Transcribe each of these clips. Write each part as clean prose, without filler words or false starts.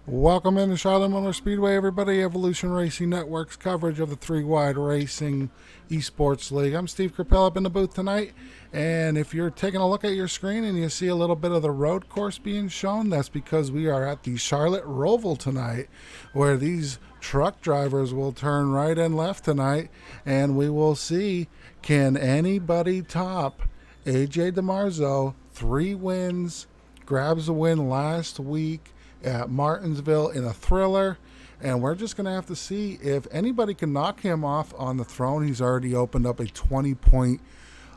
Welcome into Charlotte Motor Speedway, everybody. Evolution Racing Network's coverage of the three-wide racing eSports league. I'm Steve Capel up in the booth tonight, and if you're taking a look at your screen and you see a little bit of the road course being shown, that's because we are at the Charlotte Roval tonight, where these truck drivers will turn right and left tonight, and we will see, can anybody top AJ DiMarzo? 3 wins, grabs a win last week at Martinsville in a thriller, and we're just going to have to see if anybody can knock him off on the throne. He's already opened up a 20-point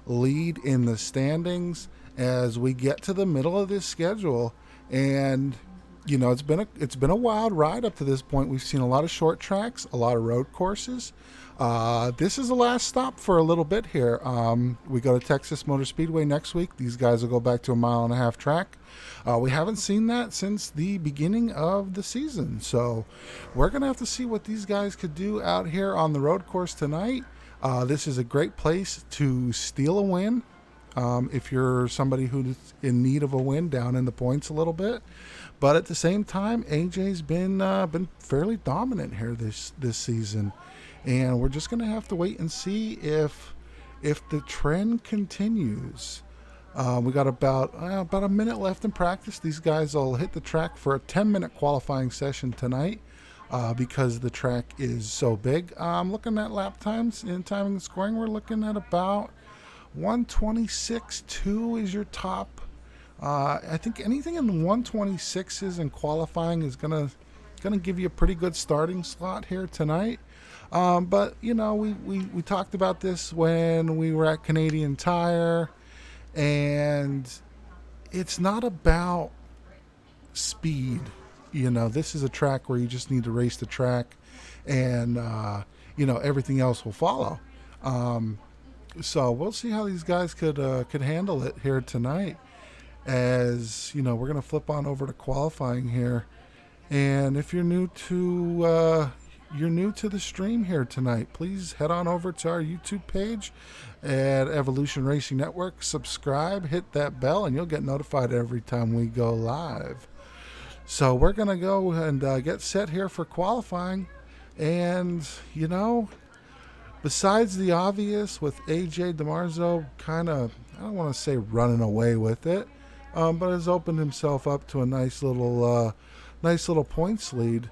lead in the standings as we get to the middle of this schedule. And you know, it's been a wild ride up to this point. We've seen a lot of short tracks, a lot of road courses. This is the last stop for a little bit here. We go to Texas Motor Speedway next week. These guys will go back to a 1.5 mile track. We haven't seen that since the beginning of the season. So we're going to have to see what these guys could do out here on the road course tonight. This is a great place to steal a win. If you're somebody who's in need of a win down in the points a little bit. But at the same time, AJ's been fairly dominant here this season. And we're just going to have to wait and see if the trend continues. We got about a minute left in practice. These guys will hit the track for a 10-minute qualifying session tonight because the track is so big. Looking at lap times and timing and scoring, we're looking at about 126.2 is your top. I think anything in the 126s in qualifying is gonna give you a pretty good starting slot here tonight. But you know, we talked about this when we were at Canadian Tire, and it's not about speed. You know, this is a track where you just need to race the track, and you know, everything else will follow. So we'll see how these guys could handle it here tonight. As you know, we're going to flip on over to qualifying here, and if you're new to the stream here tonight, please head on over to our YouTube page at Evolution Racing Network. Subscribe, hit that bell, and you'll get notified every time we go live. So we're going to go and get set here for qualifying, and you know, besides the obvious with AJ DiMarzo kind of, I don't want to say running away with it, but has opened himself up to a nice little points lead.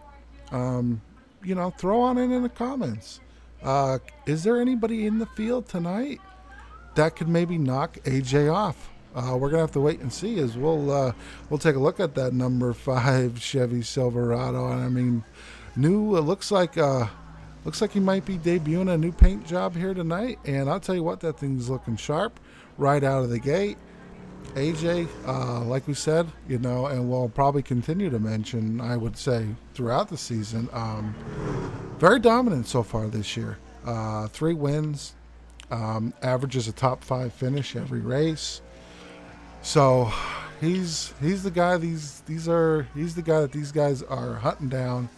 You know, throw on it in the comments. Is there anybody in the field tonight that could maybe knock AJ off? We're gonna have to wait and see. As we'll take a look at that number 5 Chevy Silverado, and I mean, new. It looks like he might be debuting a new paint job here tonight, and I'll tell you what, that thing's looking sharp right out of the gate. AJ, like we said, you know, and we'll probably continue to mention, I would say, throughout the season, very dominant so far this year. 3 wins, averages a top 5 finish every race. So he's the guy. He's the guy that these guys are hunting down,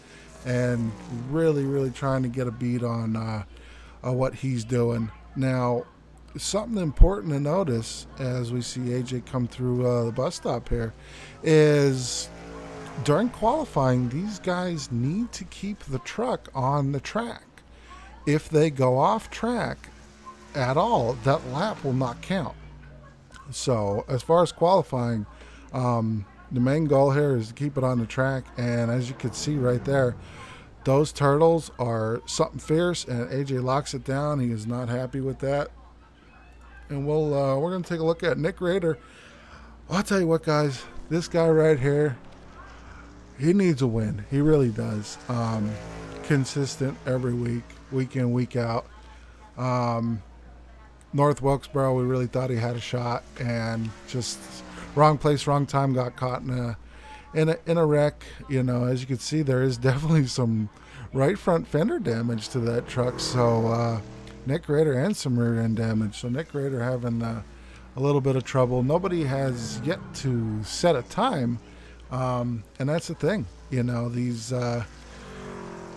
and really trying to get a beat on what he's doing now. Something important to notice as we see AJ come through the bus stop here is during qualifying, these guys need to keep the truck on the track. If they go off track at all, that lap will not count. So as far as qualifying, the main goal here is to keep it on the track, and as you can see right there, those turtles are something fierce, and AJ locks it down. He is not happy with that. And we're going to take a look at Nick Rader. I'll tell you what, guys, this guy right here, he needs a win. He really does. Consistent every week, week in, week out. North Wilkesboro, we really thought he had a shot, and just wrong place, wrong time, got caught in a wreck. You know, as you can see, there is definitely some right front fender damage to that truck. So Nick Rader, and some rear end damage. So Nick Rader having a little bit of trouble. Nobody has yet to set a time, and that's the thing. You know, these I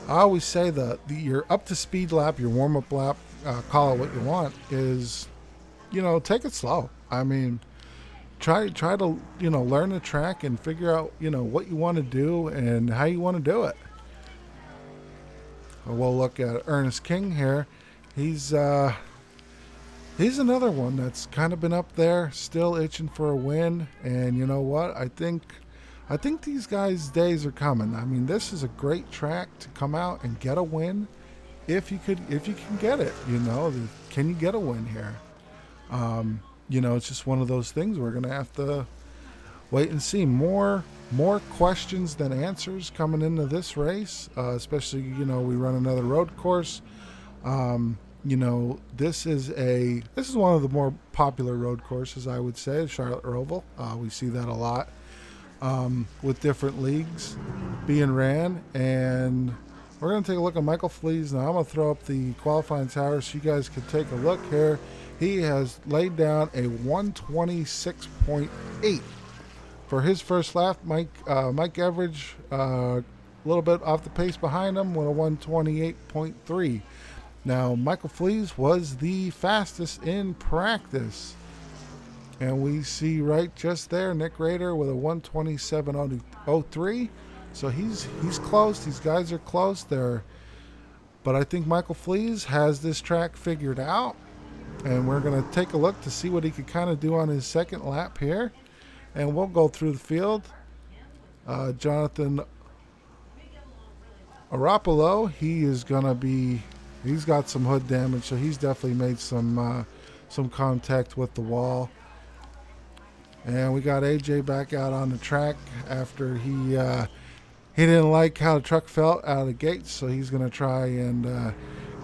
always say your up to speed lap, your warm up lap, call it what you want, is, you know, take it slow. I mean, try to learn the track and figure out what you want to do and how you want to do it. We'll look at Ernest King here. He's another one that's kind of been up there, still itching for a win. And you know what? I think these guys' days are coming. I mean, this is a great track to come out and get a win. If you can get it, can you get a win here? It's just one of those things we're gonna have to wait and see. More questions than answers coming into this race, especially we run another road course. This is one of the more popular road courses, I would say, Charlotte Roval. We see that a lot with different leagues being ran, and we're going to take a look at Michael Flees. Now I'm going to throw up the qualifying tower so you guys can take a look here. He has laid down a 126.8 for his first lap. Mike Everidge a little bit off the pace behind him with a 128.3. Now, Michael Flees was the fastest in practice. And we see right just there, Nick Rader with a 127.03. So he's close. These guys are close there. But I think Michael Flees has this track figured out. And we're going to take a look to see what he could kind of do on his second lap here. And we'll go through the field. Jonathan Aropolo, he's got some hood damage, so he's definitely made some contact with the wall. And we got AJ back out on the track after he didn't like how the truck felt out of the gate, so he's going to try and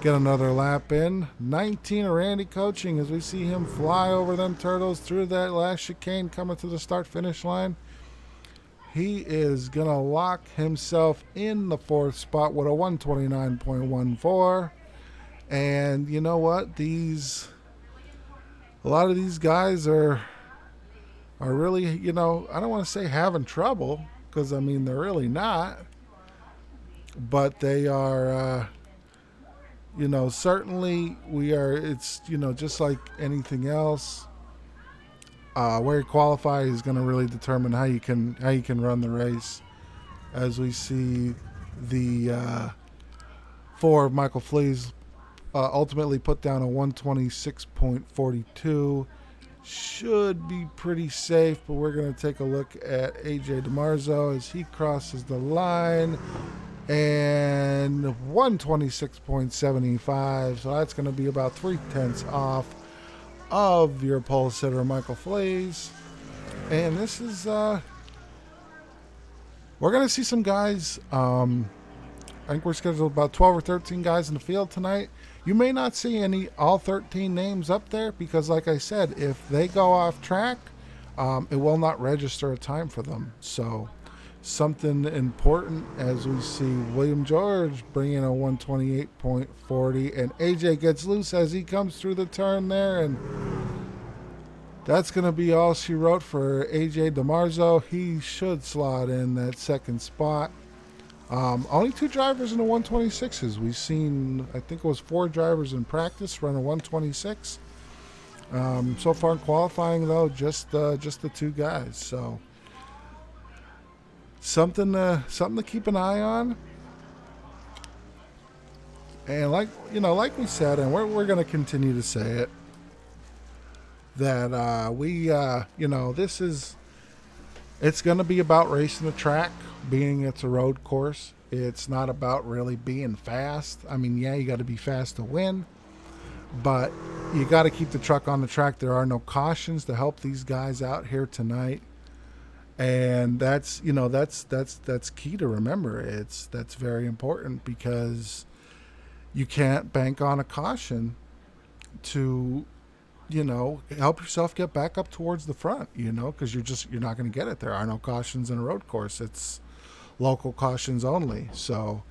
get another lap in. 19 of Randy coaching as we see him fly over them turtles through that last chicane coming to the start-finish line. He is going to lock himself in the fourth spot with a 129.14. And you know what? A lot of these guys are really, I don't want to say having trouble, because, they're really not. But they are, certainly we are, it's, just like anything else. Where you qualify is going to really determine how you can run the race. As we see the 4 of Michael Flees ultimately put down a 126.42. Should be pretty safe, but we're going to take a look at AJ DiMarzo as he crosses the line. And 126.75, so that's going to be about 0.3 off of your pole sitter, Michael Flees. And this is, we're going to see some guys. I think we're scheduled about 12 or 13 guys in the field tonight. You may not see all 13 names up there because, like I said, if they go off track, it will not register a time for them. So something important as we see William George bring in a 128.40, and AJ gets loose as he comes through the turn there, and that's going to be all she wrote for AJ DiMarzo. He should slot in that second spot. Only 2 drivers in the 126s. We've seen, I think it was 4 drivers in practice run a 126. So far in qualifying, though, just the 2 guys. So something to keep an eye on. And like we said, and we're going to continue to say it, that it's going to be about racing the track, being it's a road course. It's not about really being fast. You got to be fast to win, but you got to keep the truck on the track. There are no cautions to help these guys out here tonight. And that's key to remember. That's very important because you can't bank on a caution to, help yourself get back up towards the front, because you're not going to get it. There are no cautions in a road course. It's local cautions only. So,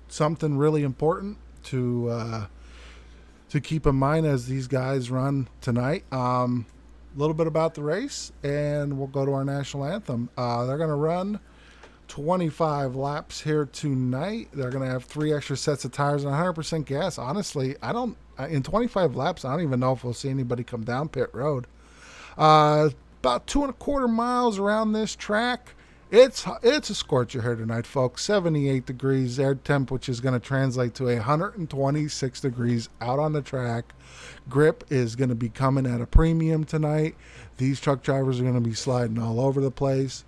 something really important to keep in mind as these guys run tonight. A little bit about the race, and we'll go to our national anthem. They're going to run 25 laps here tonight. They're going to have 3 extra sets of tires and 100% gas. Honestly, in 25 laps, I don't even know if we'll see anybody come down pit road. About 2.25 miles around this track. It's a scorcher here tonight, folks. 78 degrees air temp, which is going to translate to 126 degrees out on the track. Grip is going to be coming at a premium tonight. These truck drivers are going to be sliding all over the place.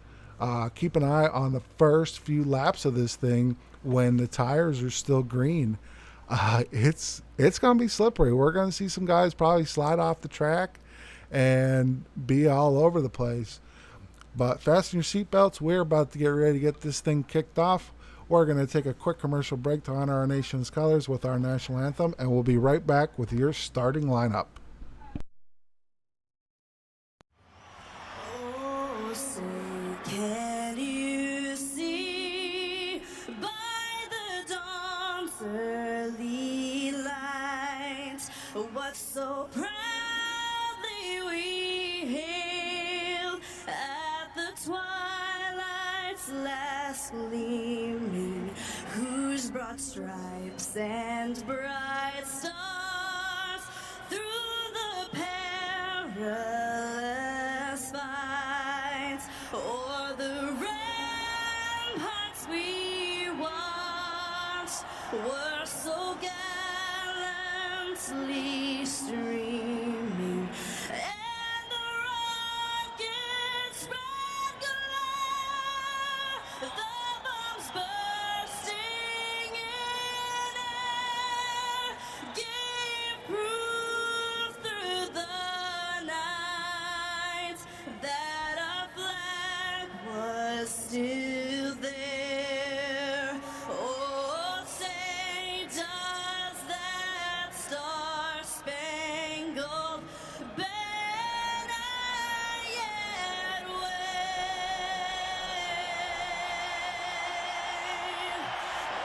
Keep an eye on the first few laps of this thing when the tires are still green. It's going to be slippery. We're going to see some guys probably slide off the track and be all over the place. But fasten your seatbelts. We're about to get ready to get this thing kicked off. We're going to take a quick commercial break to honor our nation's colors with our national anthem, and we'll be right back with your starting lineup. Oh, say, can you see by the dawn's early light what so proudly we hailed at the twilight's last gleaming, whose broad stripes and bright stars through the perilous fight o'er the ramparts we watched were so gallantly streaming, and the rockets spread glare, the bombs bursting in air gave proof through the night that our flag was still there. Oh, say, does that star-spangled banner yet wave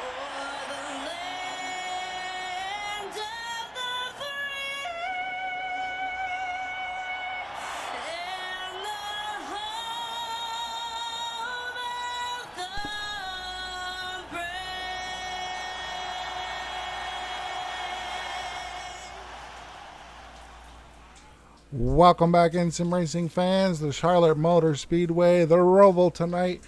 o'er the land of the free and the home of the brave? Welcome back in, sim racing fans. The Charlotte Motor Speedway, the Roval tonight,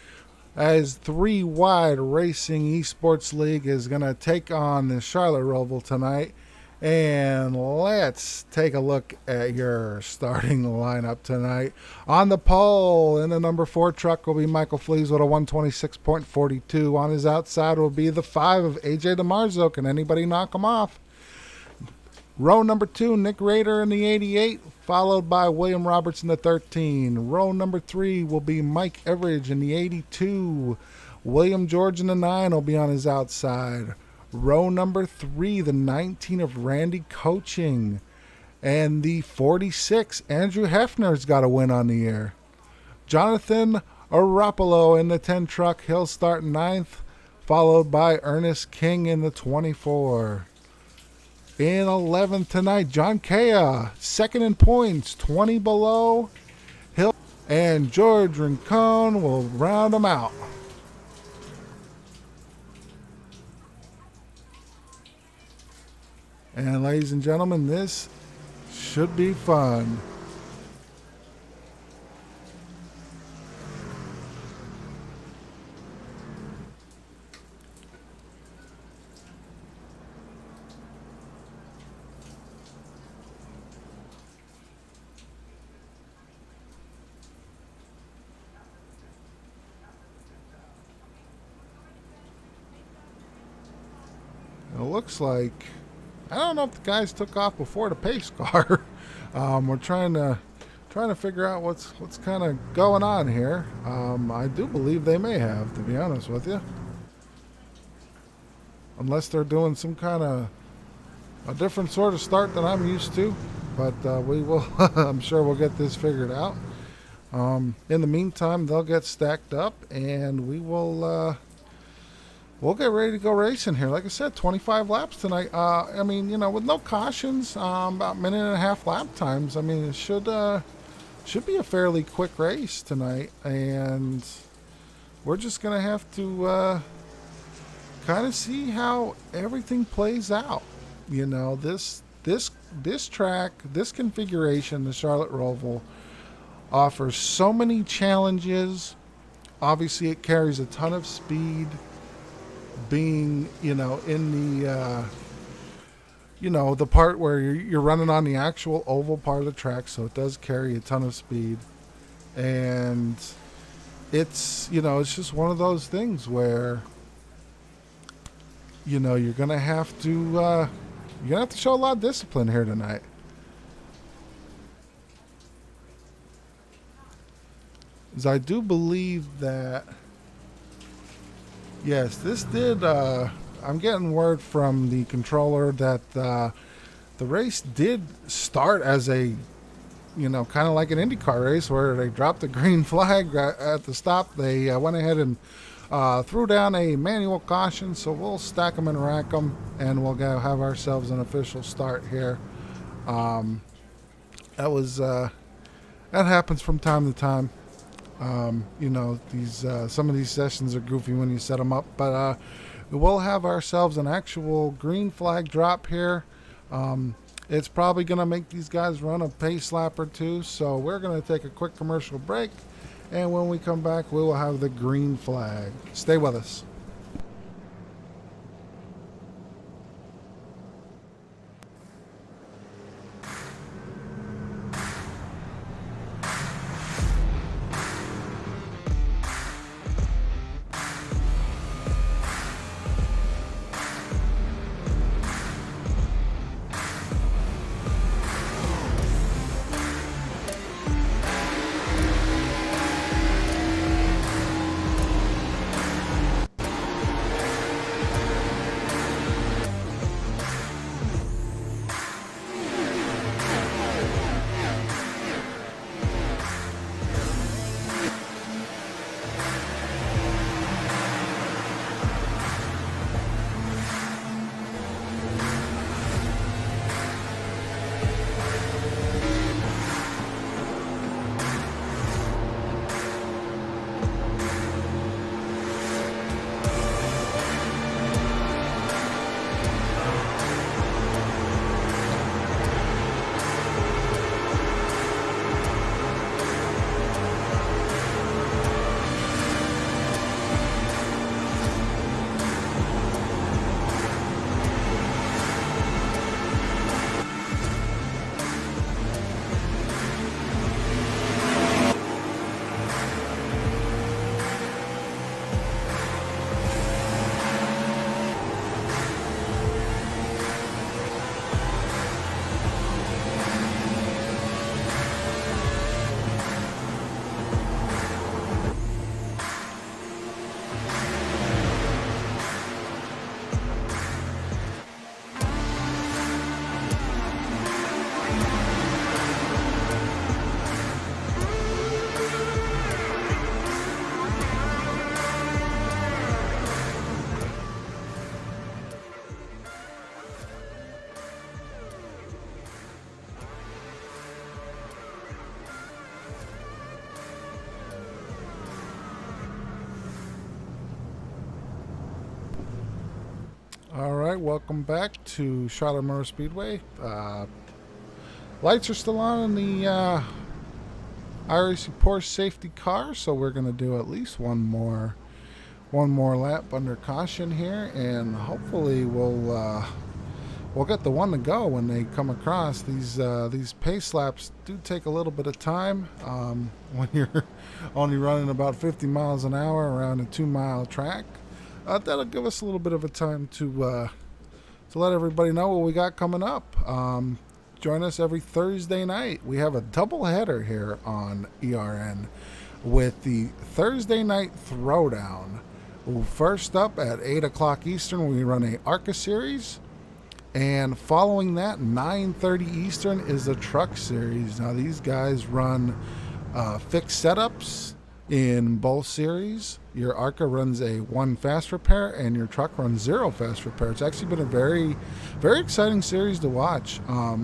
as 3 Wide Racing eSports League is going to take on the Charlotte Roval tonight. And let's take a look at your starting lineup tonight. On the pole, in the number 4 truck will be Michael Flees with a 126.42. On his outside will be the 5 of AJ DeMarzo. Can anybody knock him off? Row number 2, Nick Rader in the 88, followed by William Roberts in the 13. Row number 3 will be Mike Everidge in the 82. William George in the 9 will be on his outside. Row number 3, the 19 of Randy Coaching. And the 46, Andrew Hefner's got a win on the year. Jonathan Aropolo in the 10 truck, he'll start 9th, followed by Ernest King in the 24. In 11th tonight, John Kea, second in points, 20 below. Hill and George Rincon will round them out. And ladies and gentlemen, this should be fun. It looks like, I don't know if the guys took off before the pace car. We're trying to figure out what's kind of going on here. I do believe they may have, to be honest with you, unless they're doing some kind of a different sort of start than I'm used to. But we will. I'm sure we'll get this figured out. In the meantime, they'll get stacked up, and we will. We'll get ready to go racing here. Like I said, 25 laps tonight. I mean, with no cautions, about minute and a half lap times. I mean, it should be a fairly quick race tonight, and we're just gonna have to kind of see how everything plays out. This track, this configuration, the Charlotte Roval, offers so many challenges. Obviously, it carries a ton of speed. Being, in the part where you're running on the actual oval part of the track, so it does carry a ton of speed. And it's just one of those things where, you're gonna have to show a lot of discipline here tonight. As I do believe that, yes, this did. I'm getting word from the controller that the race did start as a, kind of like an IndyCar race where they dropped the green flag at the stop. They went ahead and threw down a manual caution, so we'll stack them and rack them, and we'll go have ourselves an official start here. Um, that happens from time to time. These some of these sessions are goofy when you set them up, but we'll have ourselves an actual green flag drop here. It's probably going to make these guys run a pace lap or two, so we're going to take a quick commercial break, and when we come back, we will have the green flag. Stay with us. All right, welcome back to Charlotte Motor Speedway. Lights are still on in the iRacing Porsche safety car, so we're going to do at least one more lap under caution here, and hopefully we'll get the one to go when they come across. These pace laps do take a little bit of time when you're only running about 50 miles an hour around a 2-mile track. That'll give us a little bit of a time to let everybody know what we got coming up. Join us every Thursday night. We have a double header here on ERN with the Thursday night throwdown. First up at 8 o'clock Eastern, we run a ARCA series. And following that, 9:30 Eastern is the truck series. Now, these guys run fixed setups in both series. Your ARCA runs a 1 fast repair, and your truck runs 0 fast repair. It's actually been a very, very exciting series to watch,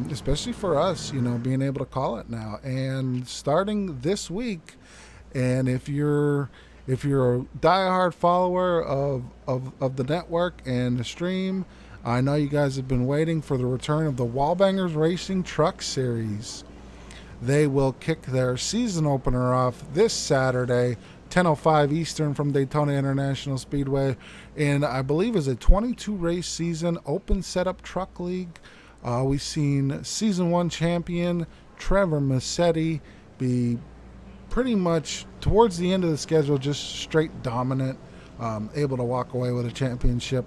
especially for us, being able to call it now. And starting this week, and if you're a diehard follower of the network and the stream, I know you guys have been waiting for the return of the Wallbangers Racing Truck Series. They will kick their season opener off this Saturday, 10:05 Eastern from Daytona International Speedway, in I believe is a 22 race season open setup truck league. We've seen season 1 champion Trevor Massetti be pretty much towards the end of the schedule just straight dominant, able to walk away with a championship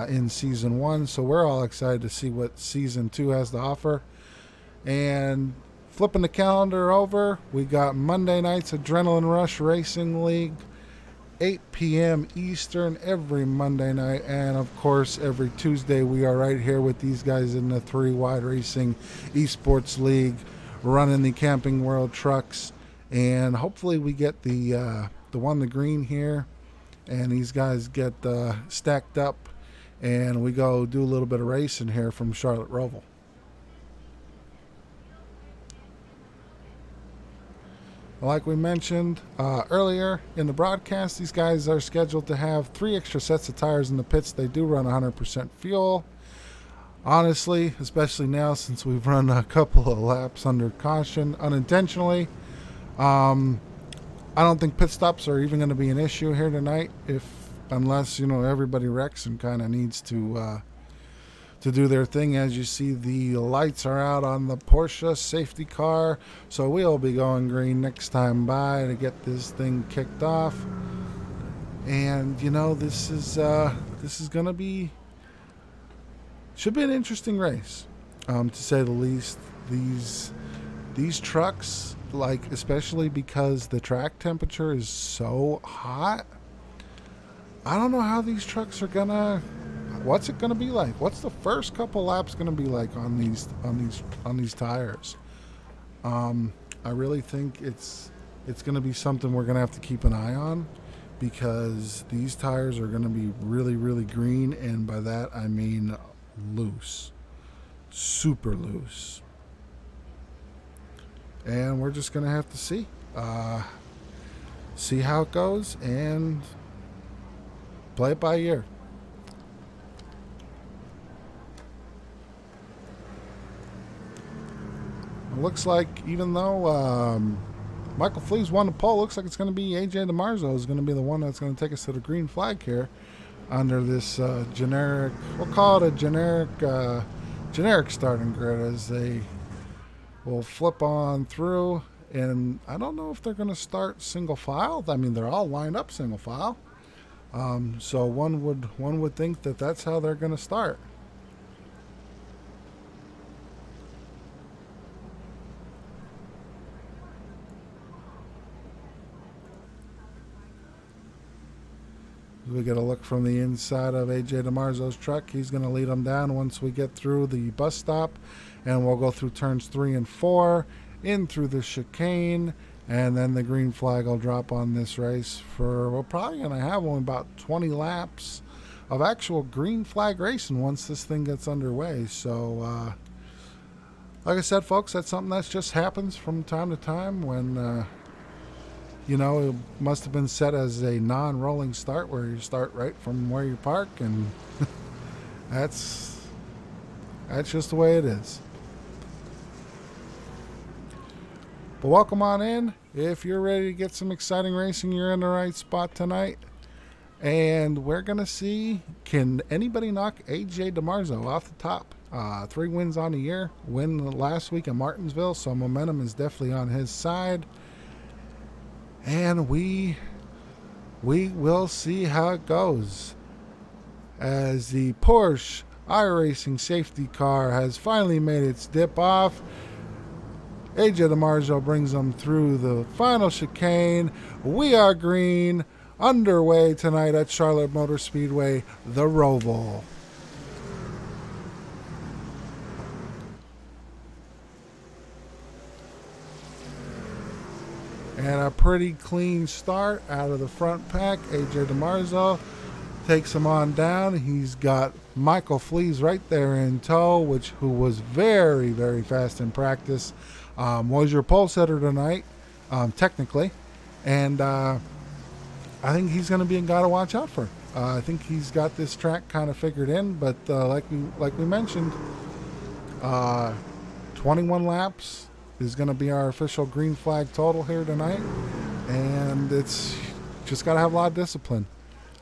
in season 1. So we're all excited to see what season 2 has to offer. And flipping the calendar over, we got Monday night's Adrenaline Rush Racing League, 8 p.m. Eastern every Monday night. And of course, every Tuesday, we are right here with these guys in the 3 Wide Racing eSports League, running the Camping World trucks. And hopefully we get the one, the green here, and these guys get stacked up, and we go do a little bit of racing here from Charlotte Roval. Like we mentioned earlier in the broadcast, these guys are scheduled to have 3 extra sets of tires in the pits. They do run 100% fuel. Honestly, especially now since we've run a couple of laps under caution unintentionally, I don't think pit stops are even going to be an issue here tonight, unless everybody wrecks and kind of needs to do their thing. As you see, the lights are out on the Porsche safety car, so we'll be going green next time by to get this thing kicked off. And this is going to be, should be an interesting race, to say the least. These trucks, like, especially because the track temperature is so hot, I don't know how these trucks are gonna. What's it gonna be like? What's the first couple laps gonna be like on these tires? I really think it's gonna be something we're gonna have to keep an eye on, because these tires are gonna be really, really green, and by that I mean loose, super loose. And we're just gonna have to see how it goes and play it by ear. It looks like, even though Michael Flea's won the pole, looks like it's going to be AJ DiMarzo is going to be the one that's going to take us to the green flag here under this generic, we'll call it a generic starting grid, as they will flip on through. And I don't know if they're going to start single file. I mean, they're all lined up single file. So one would think that that's how they're going to start. We get a look from the inside of AJ DiMarzo's truck. He's going to lead them down once we get through the bus stop, and we'll go through turns 3 and 4, in through the chicane, and then the green flag will drop on this race for, we're probably going to have only about 20 laps of actual green flag racing once this thing gets underway. So, like I said, folks, that's something that just happens from time to time when, it must have been set as a non-rolling start, where you start right from where you park, and that's just the way it is. But welcome on in. If you're ready to get some exciting racing, you're in the right spot tonight. And we're going to see, can anybody knock AJ DiMarzo off the top? 3 wins on the year, win last week in Martinsville, so momentum is definitely on his side. And we will see how it goes, as the Porsche iRacing safety car has finally made its dip off. AJ DiMarzo brings them through the final chicane. We are green, underway tonight at Charlotte Motor Speedway, the Roval. And a pretty clean start out of the front pack. AJ DiMarzo takes him on down. He's got Michael Fleas right there in tow, who was very, very fast in practice. Was your pole setter tonight, technically. And I think he's going to be a guy to watch out for. I think he's got this track kind of figured in, but like we mentioned, 21 laps is going to be our official green flag total here tonight, and it's just got to have a lot of discipline.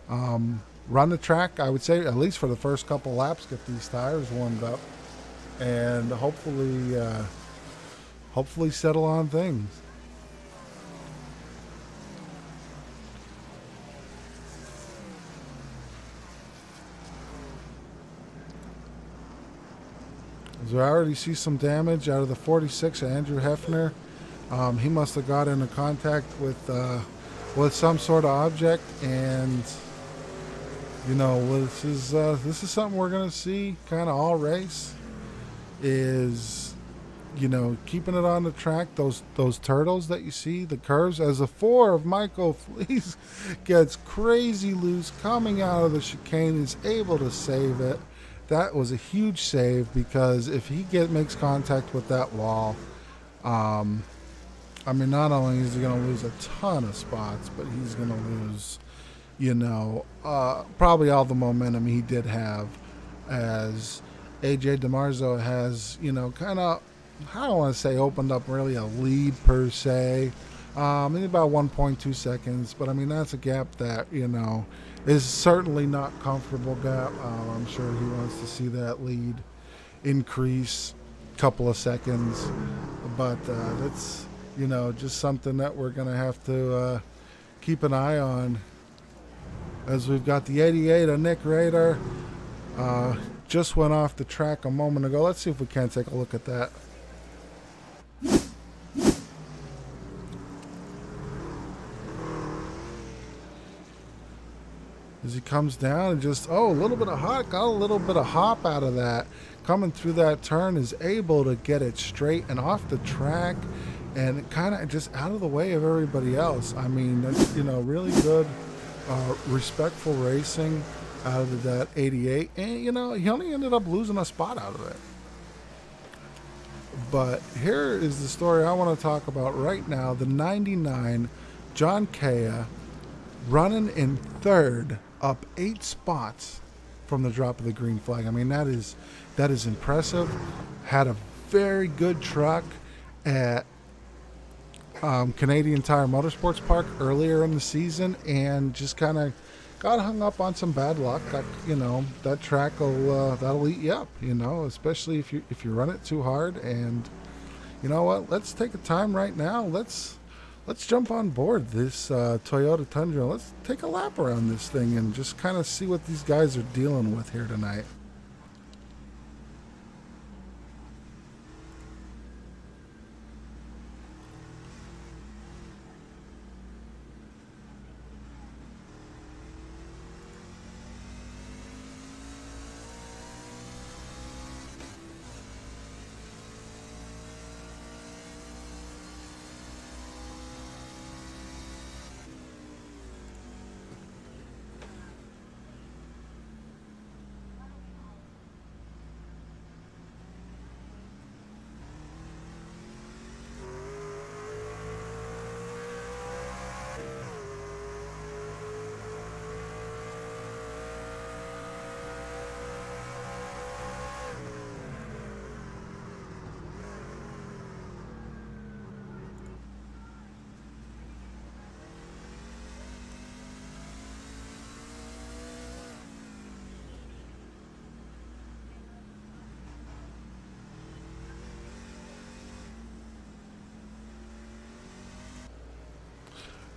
Run the track, I would say, at least for the first couple laps, get these tires warmed up, and hopefully settle on things. So I already see some damage out of the 46, Andrew Hefner. He must have got into contact with some sort of object, and this is something we're gonna see kind of all race. Is keeping it on the track. Those turtles that you see, the curves, as the 4 of Michael Fleece gets crazy loose coming out of the chicane, is able to save it. That was a huge save, because if he makes contact with that wall, not only is he going to lose a ton of spots, but he's going to lose, probably all the momentum he did have, as AJ DeMarzo has, kind of, I don't want to say opened up really a lead per se, in about 1.2 seconds, but that's a gap that, is certainly not comfortable gap. I'm sure he wants to see that lead increase a couple of seconds, but that's just something that we're gonna have to keep an eye on, as we've got the 88 of Nick Rader just went off the track a moment ago. Let's see if we can take a look at that. As he comes down and just, got a little bit of hop out of that. Coming through that turn, is able to get it straight and off the track, and kind of just out of the way of everybody else. That's, really good, respectful racing out of that 88. And, he only ended up losing a spot out of it. But here is the story I want to talk about right now. The 99, John Kaya, running in third, up 8 spots from the drop of the green flag. That is impressive. Had a very good truck at Canadian Tire Motorsports Park earlier in the season, and just kind of got hung up on some bad luck. That track that'll eat you up. Especially if you run it too hard. And you know what? Let's take a time right now. Let's jump on board this Toyota Tundra. Let's take a lap around this thing and just kind of see what these guys are dealing with here tonight.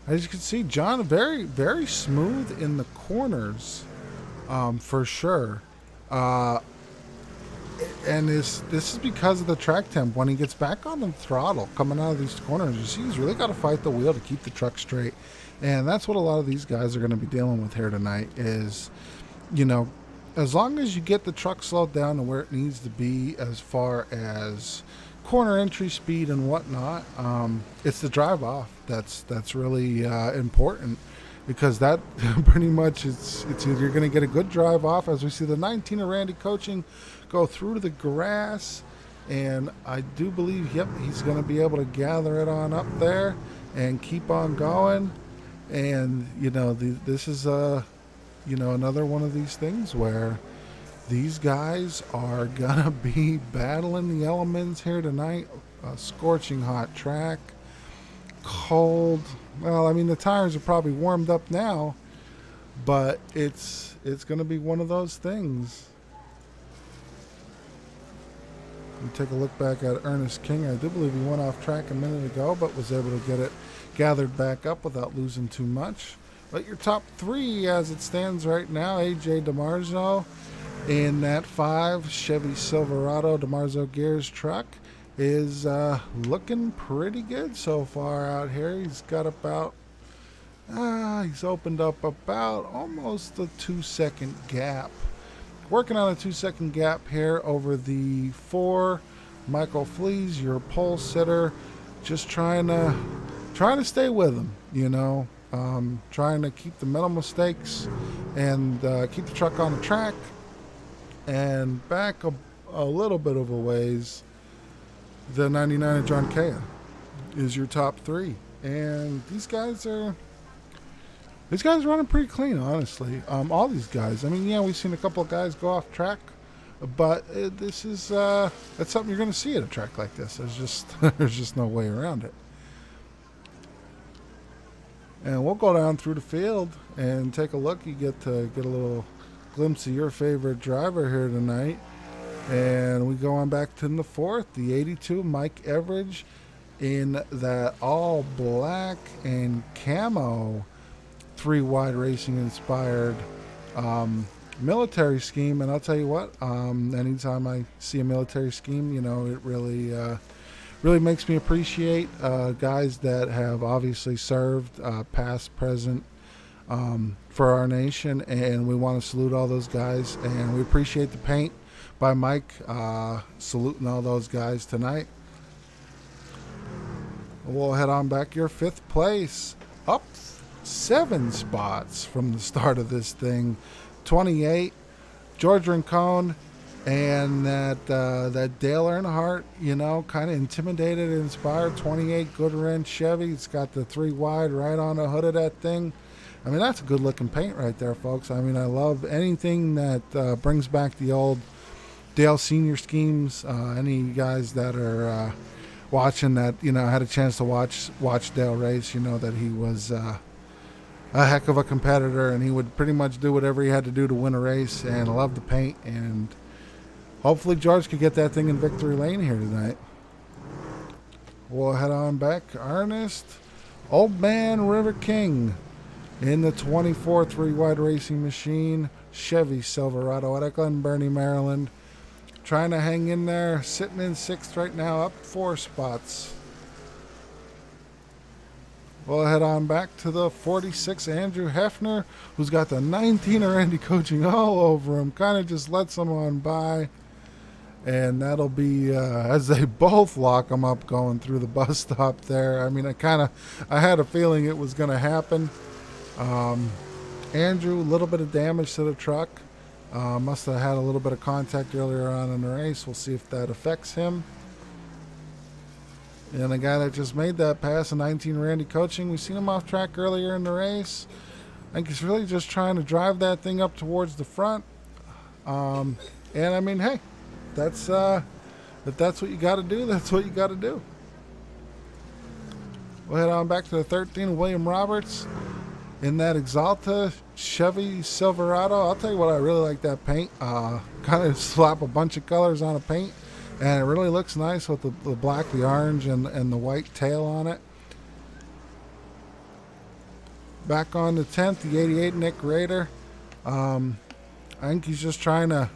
As you can see, John, very, very smooth in the corners, for sure. And this is because of the track temp. When he gets back on the throttle, coming out of these corners, you see he's really got to fight the wheel to keep the truck straight. And that's what a lot of these guys are going to be dealing with here tonight is, as long as you get the truck slowed down to where it needs to be as far as corner entry speed and whatnot, it's the drive off that's really important, because that pretty much it's either you're going to get a good drive off, as we see the 19 of Randy Coaching go through to the grass, and I do believe he's going to be able to gather it on up there and keep on going. And this is another one of these things where these guys are gonna be battling the elements here tonight. a scorching hot track. Cold. Well, I mean, the tires are probably warmed up now, but it's going to be one of those things. We take a look back at Ernest King. I do believe he went off track a minute ago, but was able to get it gathered back up without losing too much. But your top three, as it stands right now, AJ DiMarzo in that 5 Chevy Silverado DiMarzo Gears truck is looking pretty good so far out here. He's got about he's opened up about almost a 2-second gap. Working on a 2-second gap here over the 4 Michael Flees, your pole sitter. Just trying to stay with him, you know. Trying to keep the mental mistakes and keep the truck on the track. And back a little bit of a ways, the 99 of John Kea is your top 3. And these guys are running pretty clean, honestly. All these guys. I mean, yeah, we've seen a couple of guys go off track, but this is that's something you're going to see at a track like this. There's just no way around it. And we'll go down through the field and take a look. You get to get a little glimpse of your favorite driver here tonight. And we go on back to the 4th, the 82 Mike Everidge in that all black and camo 3 Wide Racing inspired military scheme. And I'll tell you what, anytime I see a military scheme, you know, it really makes me appreciate guys that have obviously served past, present, for our nation, and we want to salute all those guys, and we appreciate the paint by Mike, saluting all those guys tonight. We'll head on back your 5th place, up 7 spots from the start of this thing. 28, George Rincon, and that Dale Earnhardt, you know, kind of intimidated and inspired. 28 Goodwrench Chevy. It's got the 3 wide right on the hood of that thing. I mean, that's a good looking paint right there, folks. I mean, I love anything that brings back the old Dale Senior schemes. Any guys that are watching that, you know, had a chance to watch Dale race, you know that he was a heck of a competitor, and he would pretty much do whatever he had to do to win a race. And I love the paint, and hopefully George could get that thing in victory lane here tonight. We'll head on back. Ernest, Old Man River King in the 24 3 Wide Racing Machine Chevy Silverado out of Glen Burnie, Maryland. Trying to hang in there, sitting in 6th right now, up 4 spots. We'll head on back to the 46 Andrew Hefner, who's got the 19 Randy coaching all over him. Kind of just lets them on by. And that'll be as they both lock them up going through the bus stop there. I mean, I had a feeling it was going to happen. Andrew, a little bit of damage to the truck. Must have had a little bit of contact earlier on in the race. We'll see if that affects him. And the guy that just made that pass, a 19 Randy coaching, we've seen him off track earlier in the race. I think he's really just trying to drive that thing up towards the front. And I mean, hey, if that's what you got to do, that's what you got to do. We'll head on back to the 13, William Roberts in that Exalta Chevy Silverado. I'll tell you what, I really like that paint. Kind of slap a bunch of colors on a paint, and it really looks nice with the black, the orange, and the white tail on it. Back on the 10th, the 88 Nick Rader. I think he's just trying to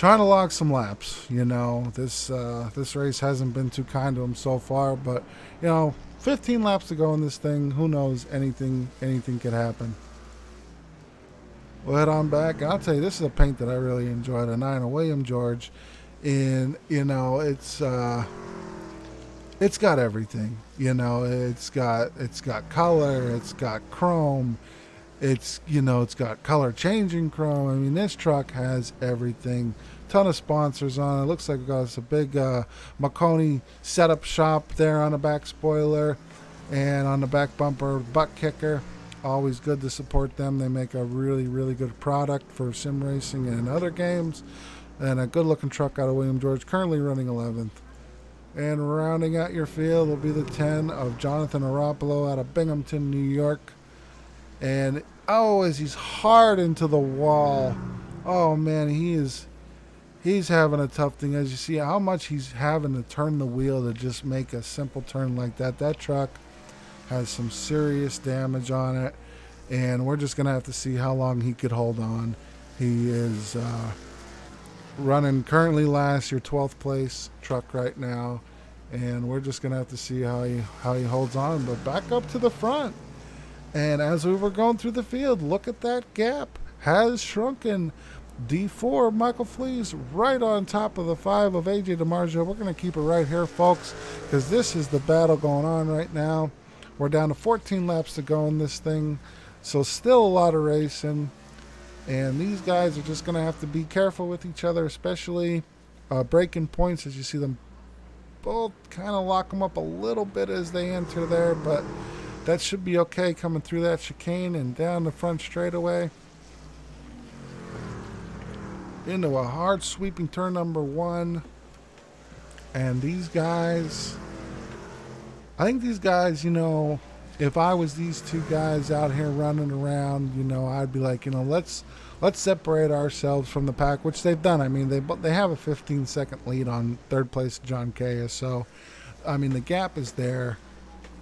log some laps. You know, this race hasn't been too kind to him so far, but you know, 15 laps to go in this thing. Who knows? Anything could happen. We'll head on back. I'll tell you, this is a paint that I really enjoyed. A 9 of William George. And, you know, it's got everything. You know, it's got color, it's got chrome, it's got color changing chrome. I mean, this truck has everything. Ton of sponsors on it. Looks like we got a big Marconi setup shop there on the back spoiler, and on the back bumper, butt kicker. Always good to support them. They make a really, really good product for sim racing and other games. And a good looking truck out of William George, currently running 11th. And rounding out your field will be the 10 of Jonathan Aropolo out of Binghamton, New York. And oh, as he's hard into the wall. Oh man, he's having a tough thing. As you see how much he's having to turn the wheel to just make a simple turn like that. That truck has some serious damage on it, and we're just gonna have to see how long he could hold on. He is running currently last, your 12th place truck right now, and we're just gonna have to see how he holds on. But back up to the front, and as we were going through the field, look at that gap has shrunken. D4 Michael Flees right on top of the 5 of AJ DiMarzio. We're going to keep it right here, folks, because this is the battle going on right now. We're down to 14 laps to go in this thing, so still a lot of racing. And these guys are just going to have to be careful with each other, especially breaking points, as you see them both kind of lock them up a little bit as they enter there. But that should be okay coming through that chicane and down the front straightaway into a hard sweeping turn number 1. And these guys, I think these guys, if I was these two guys out here running around, I'd be like, let's separate ourselves from the pack, which they've done. I mean, they have a 15-second lead on third place John Kaya. So, I mean, the gap is there.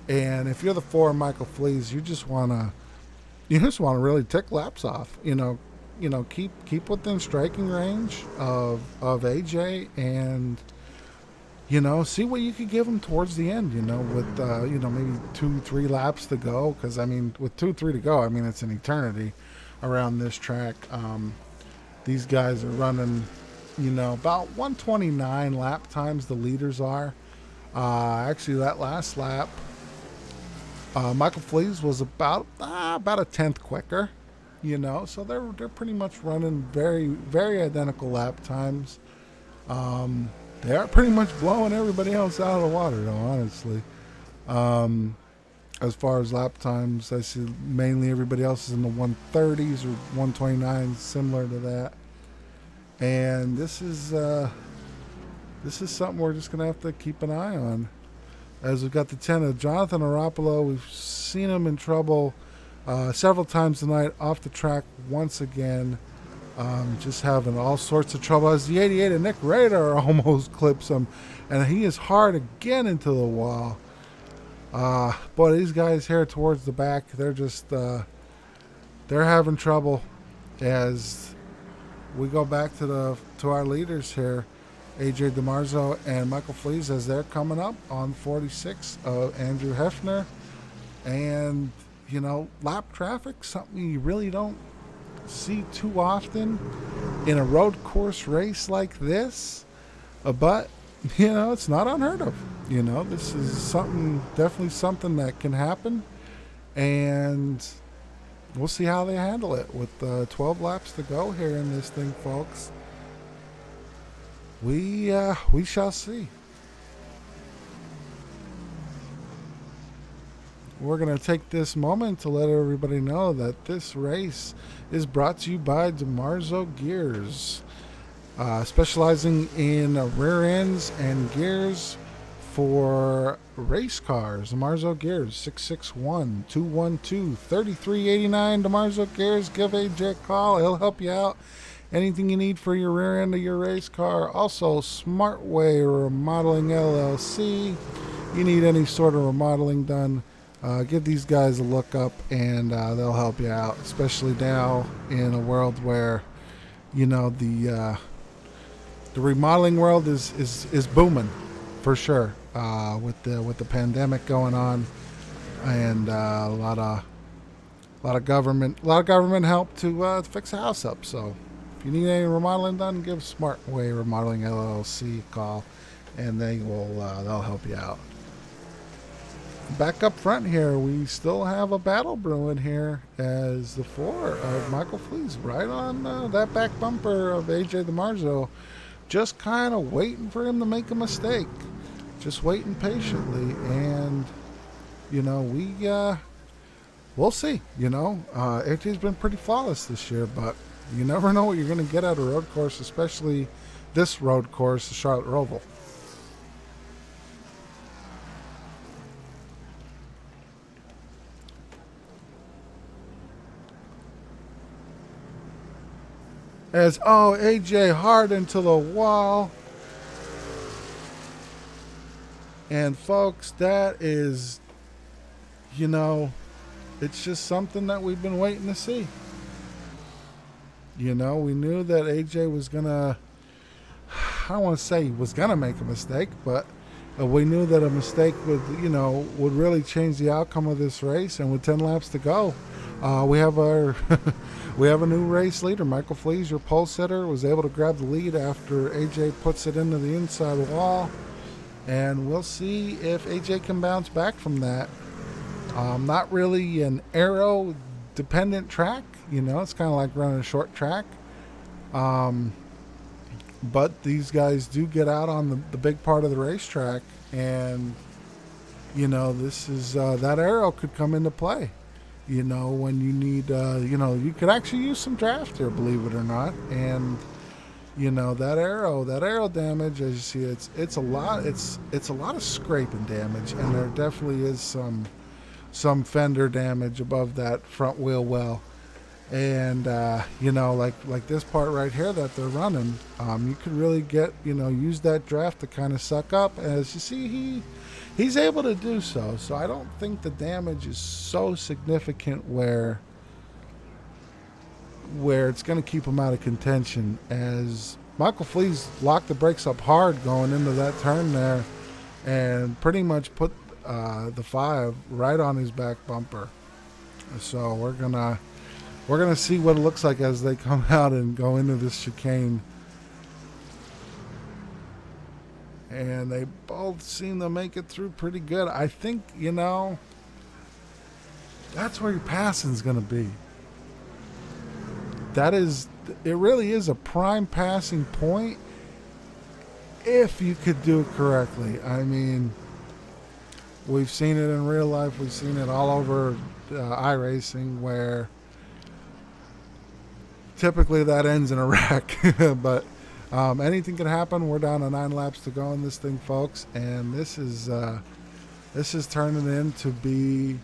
And if you're the 4 Michael Flees, you just want to really tick laps off, keep within striking range of AJ, and see what you could give him towards the end. With maybe 2-3 laps to go, because I mean, with 2-3 to go, I mean it's an eternity around this track. These guys are running, about 129 lap times the leaders are. Actually, that last lap, Michael Flees was about a tenth quicker. So they're pretty much running very, very identical lap times. They are pretty much blowing everybody else out of the water, though, honestly. As far as lap times, I see mainly everybody else is in the 130s or 129s, similar to that. And this is something we're just gonna have to keep an eye on. As we've got the 10 of Jonathan Aropolo, we've seen him in trouble several times tonight, off the track once again, just having all sorts of trouble. As the 88 of Nick Rader almost clips him, and he is hard again into the wall. Boy, these guys here towards the back, they're just they're having trouble. As we go back to our leaders here, AJ DiMarzio and Michael Flees, as they're coming up on 46 of Andrew Hefner. And lap traffic, something you really don't see too often in a road course race like this. But, it's not unheard of. This is definitely something that can happen. And we'll see how they handle it with 12 laps to go here in this thing, folks. We shall see. We're going to take this moment to let everybody know that this race is brought to you by DiMarzio Gears, specializing in rear ends and gears for race cars. DiMarzio Gears, 661-212-3389. DiMarzio Gears, give AJ a call. He'll help you out. Anything you need for your rear end of your race car. Also, Smartway Remodeling LLC. You need any sort of remodeling done, give these guys a look up, and they'll help you out, especially now in a world where, the remodeling world is booming for sure, with the pandemic going on, and a lot of government help to fix a house up. So if you need any remodeling done, give Smartway Remodeling LLC a call, and they'll help you out. Back up front here, we still have a battle brewing here, as the 4 of Michael Flees right on that back bumper of AJ DiMarzio, just kind of waiting for him to make a mistake, just waiting patiently. And we'll see. AJ's been pretty flawless this year, but you never know what you're going to get out of a road course, especially this road course, the Charlotte Roval. As, oh, AJ hard into the wall. And folks, that is, you know, it's just something that we've been waiting to see. You know, we knew that AJ was going to, I don't want to say he was going to make a mistake, but we knew that a mistake would really change the outcome of this race. And with 10 laps to go, we have our we have a new race leader. Michael Flees, your pole sitter, was able to grab the lead after AJ puts it into the inside wall. And we'll see if AJ can bounce back from that. Not really an aero dependent track, it's kind of like running a short track. But these guys do get out on the big part of the racetrack, and this is that aero could come into play. When you need, you could actually use some draft here, believe it or not, and that aero damage, as you see, it's a lot of scraping damage, and there definitely is some fender damage above that front wheel well. And like this part right here that they're running, you could really use that draft to kind of suck up. As you see, he's able to do so. So I don't think the damage is so significant where it's going to keep him out of contention. As Michael Flees locked the brakes up hard going into that turn there, and pretty much put the 5 right on his back bumper. So we're gonna see what it looks like as they come out and go into this chicane. And they both seem to make it through pretty good. I think, that's where your passing's gonna be. It really is a prime passing point if you could do it correctly. I mean, we've seen it in real life. We've seen it all over iRacing where typically that ends in a wreck. But anything can happen. We're down to 9 laps to go in this thing, folks. And this is turning in to be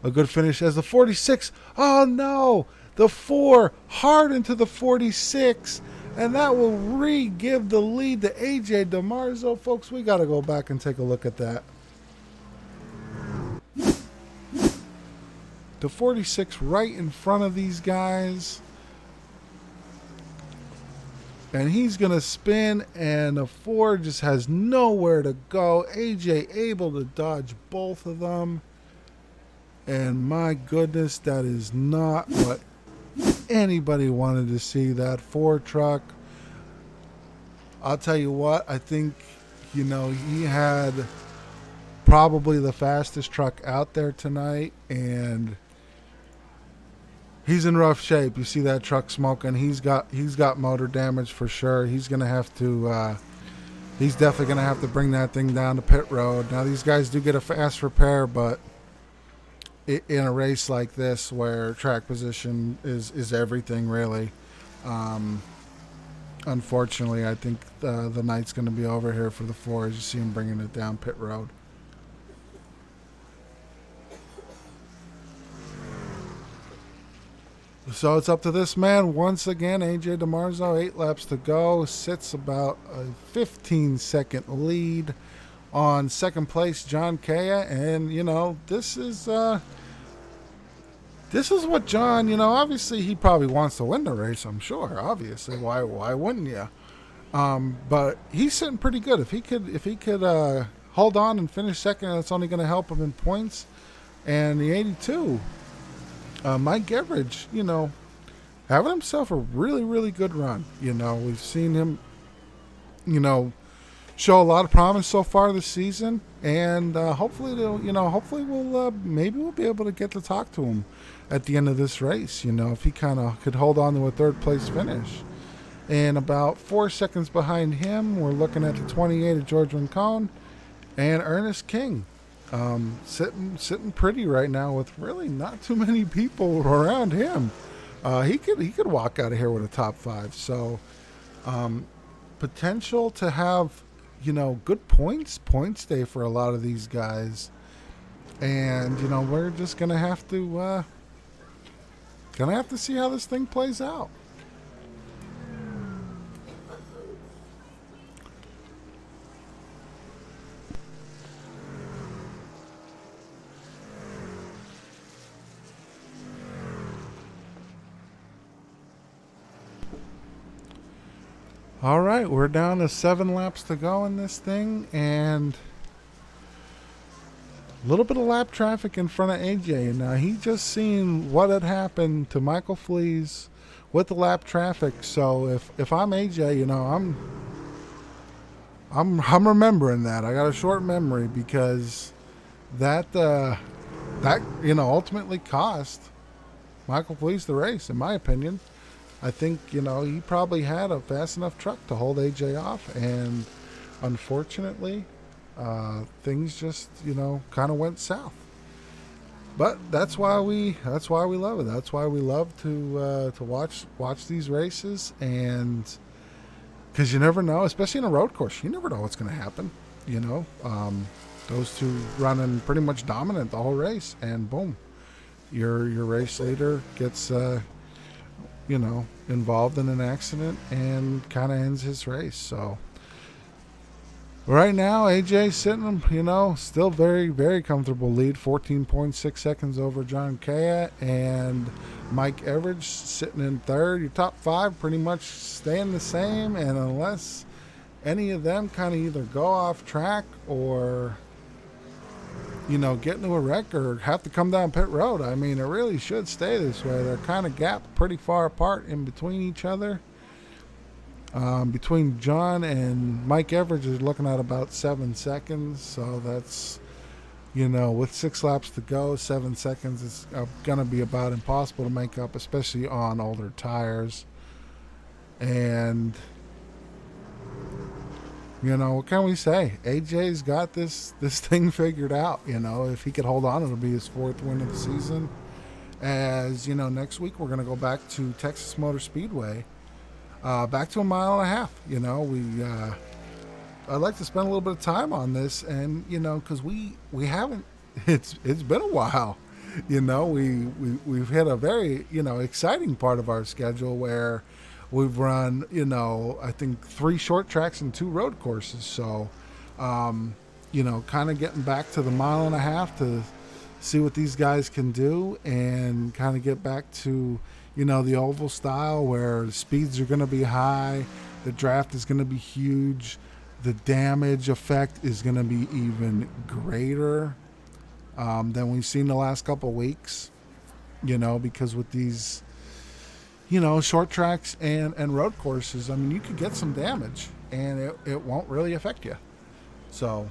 a good finish as the 46. Oh, no. The 4 hard into the 46. And that will give the lead to AJ DeMarzo. Folks, we got to go back and take a look at that. The 46 right in front of these guys. And he's going to spin, and the 4 just has nowhere to go. AJ able to dodge both of them. And my goodness, that is not what anybody wanted to see. That 4 truck. I'll tell you what, I think, he had probably the fastest truck out there tonight, and he's in rough shape. You see that truck smoking. He's got motor damage for sure. He's gonna have to. He's definitely gonna have to bring that thing down to pit road. Now these guys do get a fast repair, but in a race like this where track position is everything really, unfortunately, I think the night's gonna be over here for the 4 as you see him bringing it down pit road. So it's up to this man once again, AJ DeMarzo. 8 laps to go. Sits about a 15-second lead on second place, John Kea. And, this is what John, obviously he probably wants to win the race, I'm sure. Obviously, why wouldn't you? But he's sitting pretty good. If he could hold on and finish second, that's only going to help him in points. And the 82. Mike Geveridge, having himself a really, really good run. We've seen him, show a lot of promise so far this season, and hopefully maybe we'll be able to get to talk to him at the end of this race. If he kind of could hold on to a 3rd place finish. And about 4 seconds behind him, we're looking at the 28 of George Rincon and Ernest King. Sitting pretty right now with really not too many people around him. He could walk out of here with a top 5. So potential to have good points day for a lot of these guys. And we're just gonna have to see how this thing plays out. All right, we're down to 7 laps to go in this thing, and a little bit of lap traffic in front of AJ. Now he just seen what had happened to Michael Flees with the lap traffic. So if I'm AJ, I'm remembering that. I got a short memory because that ultimately cost Michael Flees the race, in my opinion. I think he probably had a fast enough truck to hold AJ off, and unfortunately, things just kind of went south. But that's why we love it. That's why we love to watch these races, and because you never know, especially in a road course, you never know what's going to happen. Those two running pretty much dominant the whole race, and boom, your race leader gets involved in an accident and kind of ends his race. So right now, AJ sitting, still very, very comfortable lead, 14.6 seconds over John Kaya, and Mike Everidge sitting in third. Your top 5 pretty much staying the same, and unless any of them kind of either go off track or get into a wreck or have to come down pit road, I mean, it really should stay this way. They're kind of gapped pretty far apart in between each other. Between John and Mike Everidge is looking at about 7 seconds. So that's, with 6 laps to go, 7 seconds is going to be about impossible to make up, especially on older tires. And, what can we say? AJ's got this thing figured out. If he could hold on, it'll be his 4th win of the season. As, next week we're going to go back to Texas Motor Speedway. Back to a mile and a half. I'd like to spend a little bit of time on this, and because we haven't. It's been a while. We've hit a very exciting part of our schedule where we've run I think 3 short tracks and 2 road courses. So, kind of getting back to the mile and a half to see what these guys can do, and kind of get back to the oval style where the speeds are going to be high, the draft is going to be huge, the damage effect is going to be even greater than we've seen the last couple of weeks, because with these, short tracks and road courses, I mean, you could get some damage and it won't really affect you. So,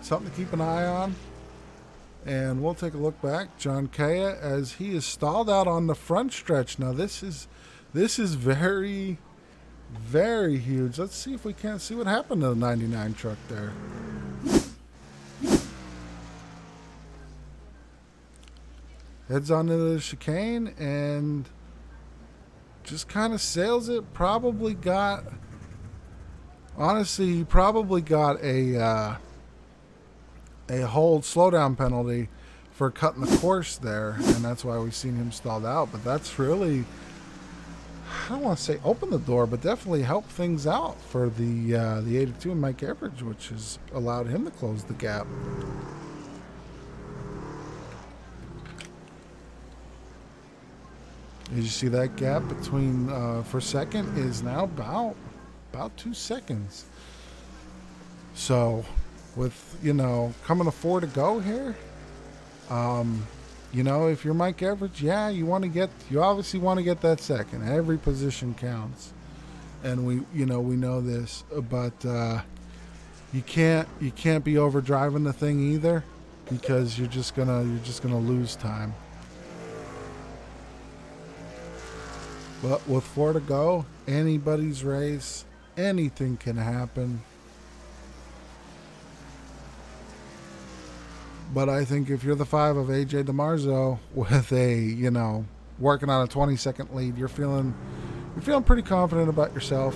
something to keep an eye on. And we'll take a look back. John Kaya, as he is stalled out on the front stretch. Now this is very, very huge. Let's see if we can't see what happened to the 99 truck there. Heads on into the chicane and just kind of sails it. He probably got a hold slowdown penalty for cutting the course there, and that's why we've seen him stalled out. But that's really, I don't want to say open the door, but definitely help things out for the 82 and Mike Everidge, which has allowed him to close the gap. As you see, that gap between for second is now about 2 seconds. So with coming to 4 to go here, if you're Mike Everidge, you obviously want to get that second. Every position counts, and we know this, but you can't be overdriving the thing either, because you're just gonna lose time. But with 4 to go, anybody's race, anything can happen. But I think if you're the 5 of AJ DiMarzo with a, working on a 20-second lead, you're feeling pretty confident about yourself.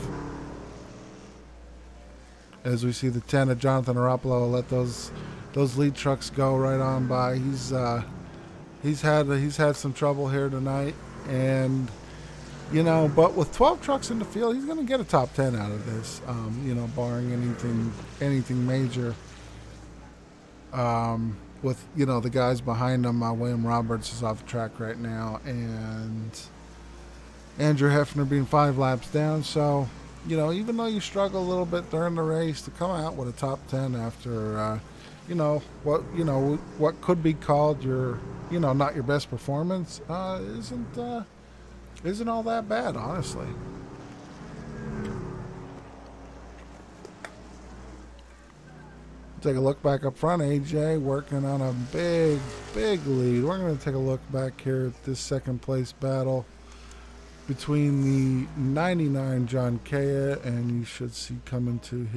As we see the 10 of Jonathan Aropolo let those lead trucks go right on by. He's had some trouble here tonight, and but with 12 trucks in the field, he's going to get a top 10 out of this. Barring anything major. With the guys behind him, William Roberts is off the track right now, and Andrew Hefner being 5 laps down. So, even though you struggle a little bit during the race, to come out with a top 10 after, what could be called your, not your best performance, isn't all that bad, honestly. Take a look back up front. AJ working on a big, big lead. We're going to take a look back here at this second place battle between the 99 John Kea, and you should see coming to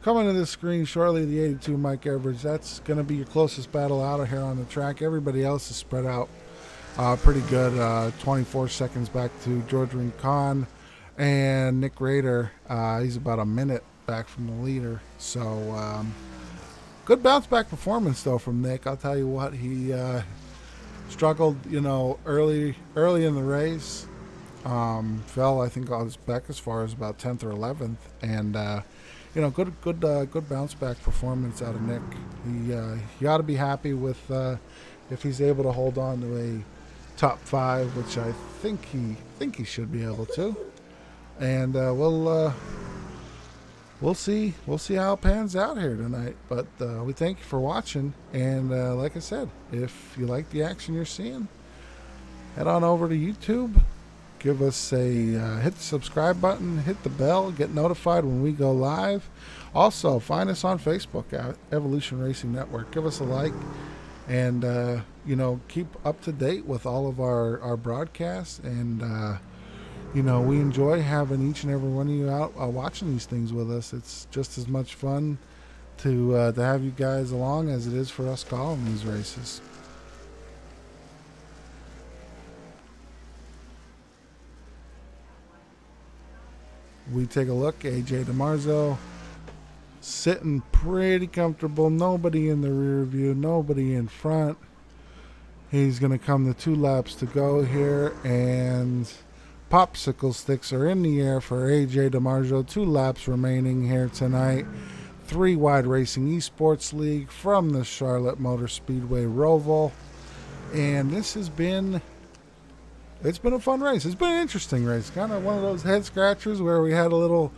the screen shortly, the 82 Mike Everidge. That's going to be your closest battle out of here on the track. Everybody else is spread out pretty good. 24 seconds back to George Rincon, and Nick Rader. He's about a minute back from the leader. So good bounce back performance though from Nick. I'll tell you what, he struggled, early in the race. Fell, I think, on his back as far as about 10th or 11th, and good bounce back performance out of Nick. He ought to be happy with if he's able to hold on to a top 5, which I think he should be able to. And we'll see how it pans out here tonight. But we thank you for watching, and like I said, if you like the action you're seeing, head on over to YouTube. Give us hit the subscribe button, hit the bell, get notified when we go live. Also, find us on Facebook at Evolution Racing Network. Give us a like, and keep up to date with all of our broadcasts. And we enjoy having each and every one of you out watching these things with us. It's just as much fun to have you guys along as it is for us calling these races. We take a look. AJ DiMarzo sitting pretty comfortable. Nobody in the rear view. Nobody in front. He's going to come to 2 laps to go here. And popsicle sticks are in the air for AJ DiMarzo. 2 laps remaining here tonight. 3 Wide Racing eSports League from the Charlotte Motor Speedway Roval. And this has been... It's been a fun race. It's been an interesting race. Kind of one of those head scratchers where we had a little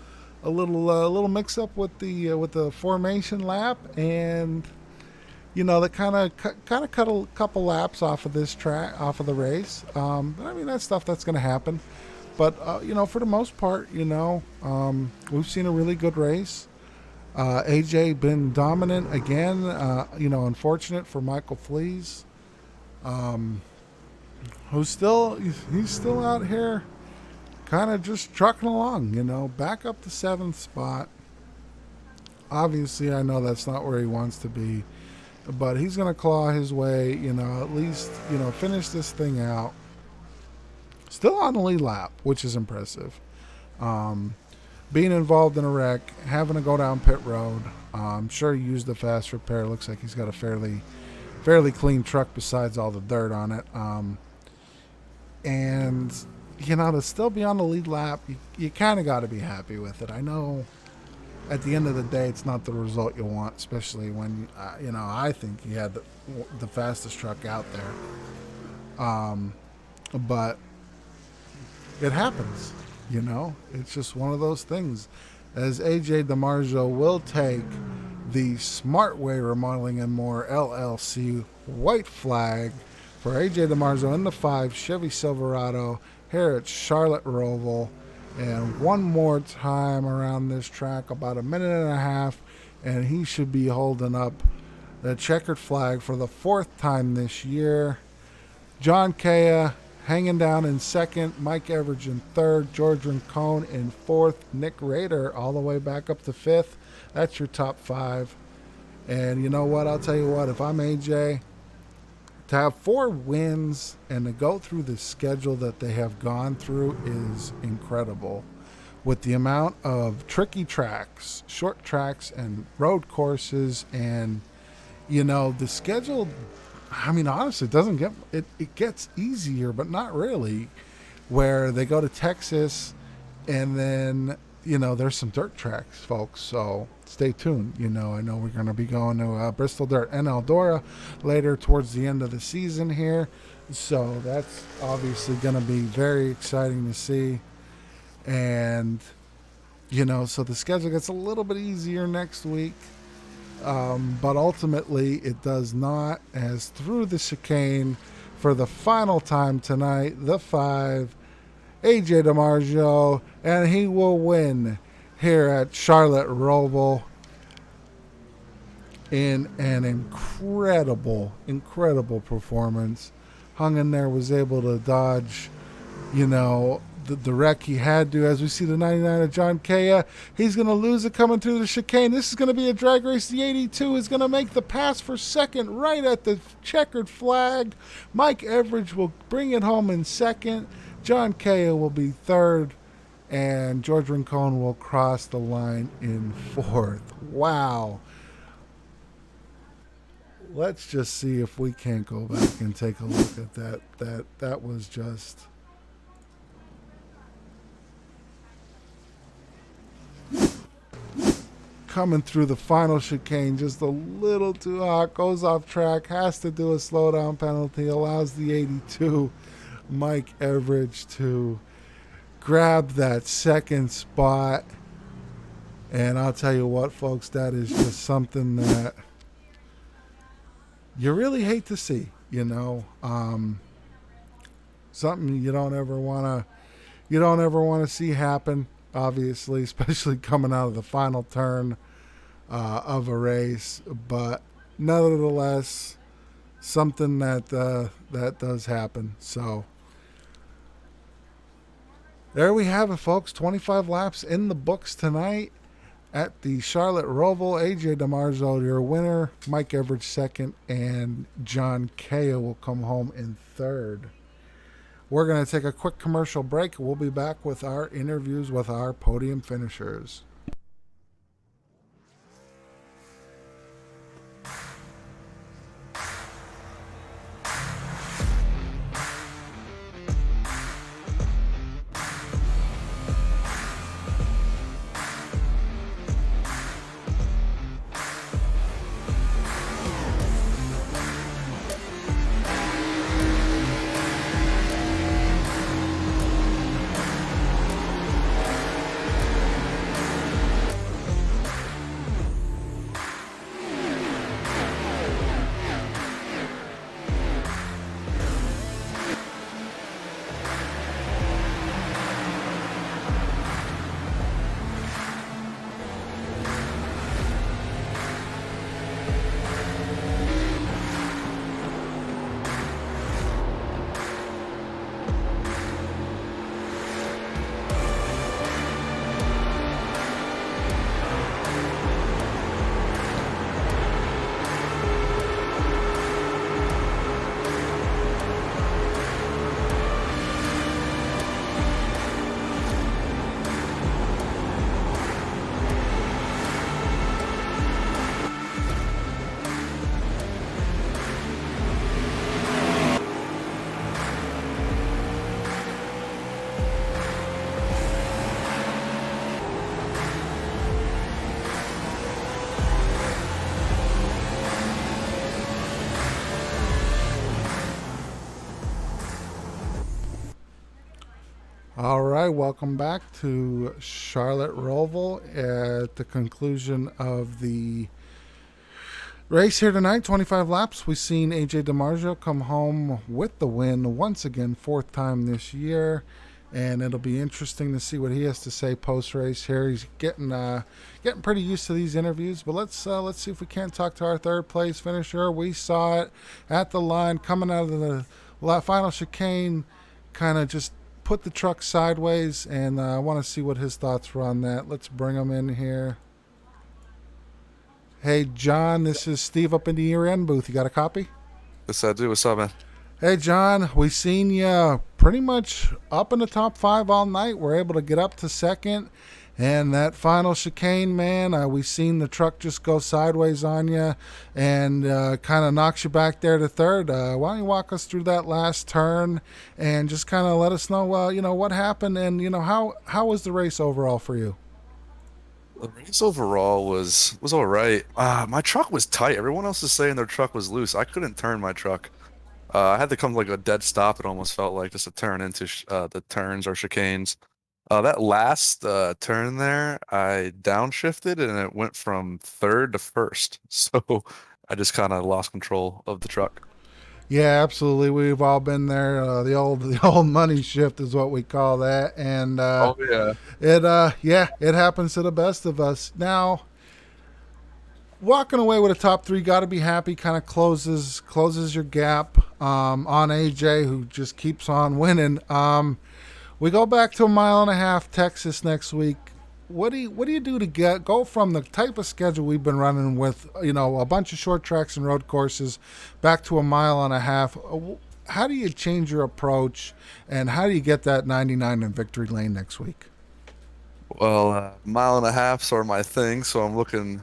mix up with the formation lap, and that kind of cut a couple laps off of this track, off of the race. I mean, that's stuff that's going to happen. But for the most part, we've seen a really good race. AJ been dominant again. Unfortunate for Michael Flees. He's still out here kind of just trucking along, back up to 7th spot. Obviously, I know that's not where he wants to be, but he's going to claw his way, at least, finish this thing out. Still on the lead lap, which is impressive. Being involved in a wreck, having to go down pit road. I'm sure he used the fast repair. Looks like he's got a fairly clean truck besides all the dirt on it. And, to still be on the lead lap, you kind of got to be happy with it. I know at the end of the day, it's not the result you want, especially when, I think he had the fastest truck out there. But it happens, It's just one of those things. As AJ DiMarzo will take the Smartway Remodeling and More LLC white flag for AJ DiMarzo in the 5 Chevy Silverado here at Charlotte Roval. And one more time around this track, about a minute and a half, and he should be holding up the checkered flag for the 4th time this year. John Kea hanging down in 2nd, Mike Everidge in 3rd, George Rincon in 4th, Nick Rader all the way back up to 5th. That's your top 5. And you know what? I'll tell you what, if I'm AJ, to have 4 wins and to go through the schedule that they have gone through is incredible. With the amount of tricky tracks, short tracks, and road courses, and, the schedule, I mean, honestly, it gets easier, but not really, where they go to Texas, and then, there's some dirt tracks, folks, so stay tuned. I know we're going to be going to Bristol Dirt and Eldora later towards the end of the season here. So that's obviously going to be very exciting to see. And, so the schedule gets a little bit easier next week. But ultimately, it does not, as through the chicane for the final time tonight, the five, AJ DiMaggio, and he will win here at Charlotte Roval in an incredible performance. Hung in there, was able to dodge, the wreck he had to. As we see the 99 of John Kaya, he's going to lose it coming through the chicane. This is going to be a drag race. The 82 is going to make the pass for second right at the checkered flag. Mike Everidge will bring it home in second. John Kaya will be third. And George Rincon will cross the line in fourth. Wow. Let's just see if we can't go back and take a look at that. That was just coming through the final chicane just a little too hot. Goes off track. Has to do a slowdown penalty. Allows the 82 Mike Everidge to grab that second spot. And I'll tell you what, folks, that is just something that you really hate to see. Something you don't ever want to see happen. Obviously, especially coming out of the final turn of a race, but nevertheless, something that does happen. So there we have it, folks. 25 laps in the books tonight at the Charlotte Roval. AJ DiMaggio, your winner. Mike Everidge second, and John Kaya will come home in third. We're going to take a quick commercial break. We'll be back with our interviews with our podium finishers. All right, welcome back to Charlotte Roval at the conclusion of the race here tonight. 25 laps. We've seen AJ DiMaggio come home with the win once again, fourth time this year, and it'll be interesting to see what he has to say post race here. He's getting pretty used to these interviews, but let's see if we can't talk to our third place finisher. We saw it at the line coming out of the final chicane, kind of just put the truck sideways, and I want to see what his thoughts were on that. Let's bring him in here. Hey, John, this is Steve up in the year end booth. You got a copy? Yes, I do. What's up, man? Hey, John, we seen you pretty much up in the top five all night. We're able to get up to second. And that final chicane, man, we seen the truck just go sideways on you and kind of knocks you back there to third. Why don't you walk us through that last turn and just kind of let us know, what happened and, how was the race overall for you? The race overall was all right. My truck was tight. Everyone else is saying their truck was loose. I couldn't turn my truck. I had to come to like a dead stop. It almost felt like just to turn into the turns or chicanes. That last turn there, I downshifted and it went from third to first. So I just kind of lost control of the truck. Yeah, absolutely. We've all been there. The old money shift is what we call that, and Oh yeah. it happens to the best of us. Now, walking away with a top three, got to be happy. Kind of closes your gap on AJ, who just keeps on winning. We go back to a mile and a half Texas next week. What do you do to go from the type of schedule we've been running with, a bunch of short tracks and road courses, back to a mile and a half? How do you change your approach, and how do you get that 99 in victory lane next week? Well, mile and a half's are my thing, so I'm looking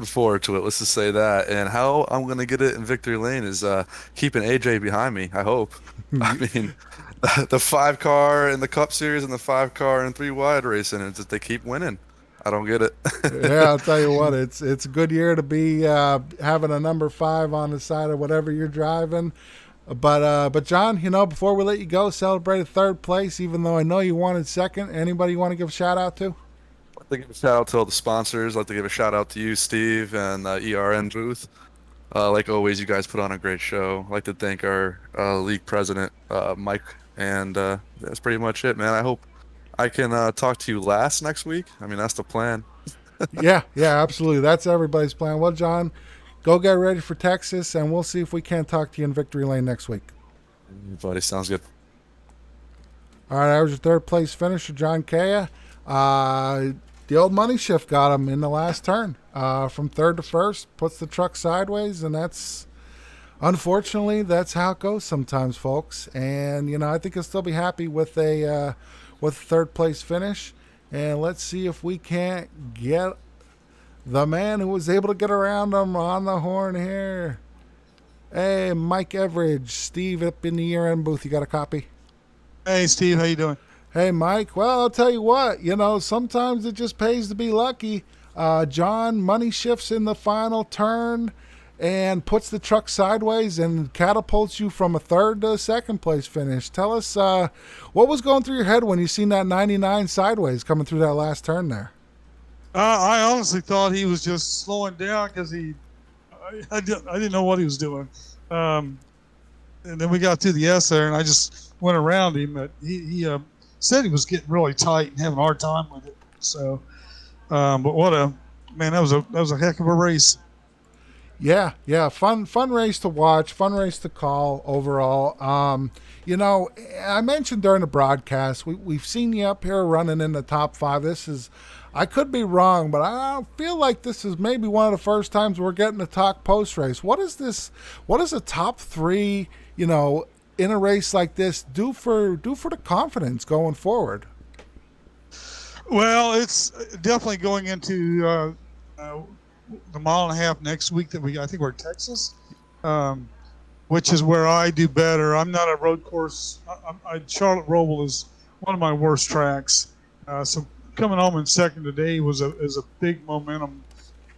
forward to it. Let's just say that. And how I'm gonna get it in victory lane is keeping AJ behind me, I hope. I mean, the five car in the Cup Series and the five car and three wide racing, it's just they keep winning. I don't get Yeah, it. I'll tell you what, it's a good year to be having a number five on the side of whatever you're driving. But John, before we let you go, celebrated third place, even though I know you wanted second. Anybody you want to give a shout out to? I'd like to give a shout out to all the sponsors. I'd like to give a shout out to you, Steve, and ERN booth. Like always, you guys put on a great show. I'd like to thank our league president, Mike, and that's pretty much it, man. I hope I can talk to you last next week. I mean, that's the plan. Yeah, yeah, absolutely. That's everybody's plan. Well, John, go get ready for Texas, and we'll see if we can't talk to you in victory lane next week. Buddy, sounds good. All right, that was your third place finisher, John Kaya. The old money shift got him in the last turn, from third to first, puts the truck sideways, and that's unfortunately that's how it goes sometimes, folks. And I think he'll still be happy with a third place finish. And let's see if we can't get the man who was able to get around him on the horn here. Hey, Mike Everidge, Steve up in the year end booth. You got a copy? Hey Steve, how you doing? Hey, Mike. Well, I'll tell you what. Sometimes it just pays to be lucky. John money shifts in the final turn and puts the truck sideways and catapults you from a third to a second place finish. Tell us what was going through your head when you seen that 99 sideways coming through that last turn there. I honestly thought he was just slowing down because I didn't know what he was doing. Um, and then we got to the S there, and I just went around him. But he said he was getting really tight and having a hard time with it. So, but what a man! That was a heck of a race. Yeah, yeah, fun race to watch, fun race to call overall. I mentioned during the broadcast we've seen you up here running in the top five. I could be wrong, but I feel like this is maybe one of the first times we're getting to talk post race. What is this? What does a top three, in a race like this do for the confidence going forward? Well, it's definitely going into the mile and a half next week that I think we're in Texas, um, which is where I do better. I'm not a road course. Charlotte Roval is one of my worst tracks. So coming home in second today is a big momentum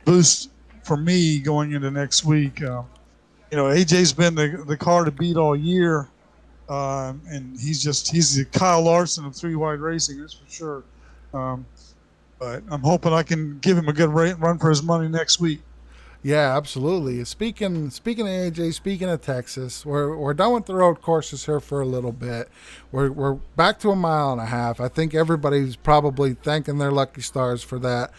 boost for me going into next week. AJ's been the car to beat all year, and he's the Kyle Larson of three wide racing, that's for sure. Um, but I'm hoping I can give him a good run for his money next week. Yeah, absolutely. Speaking of AJ, speaking of Texas, we're done with the road courses here for a little bit. We're back to a mile and a half. I think everybody's probably thanking their lucky stars for that.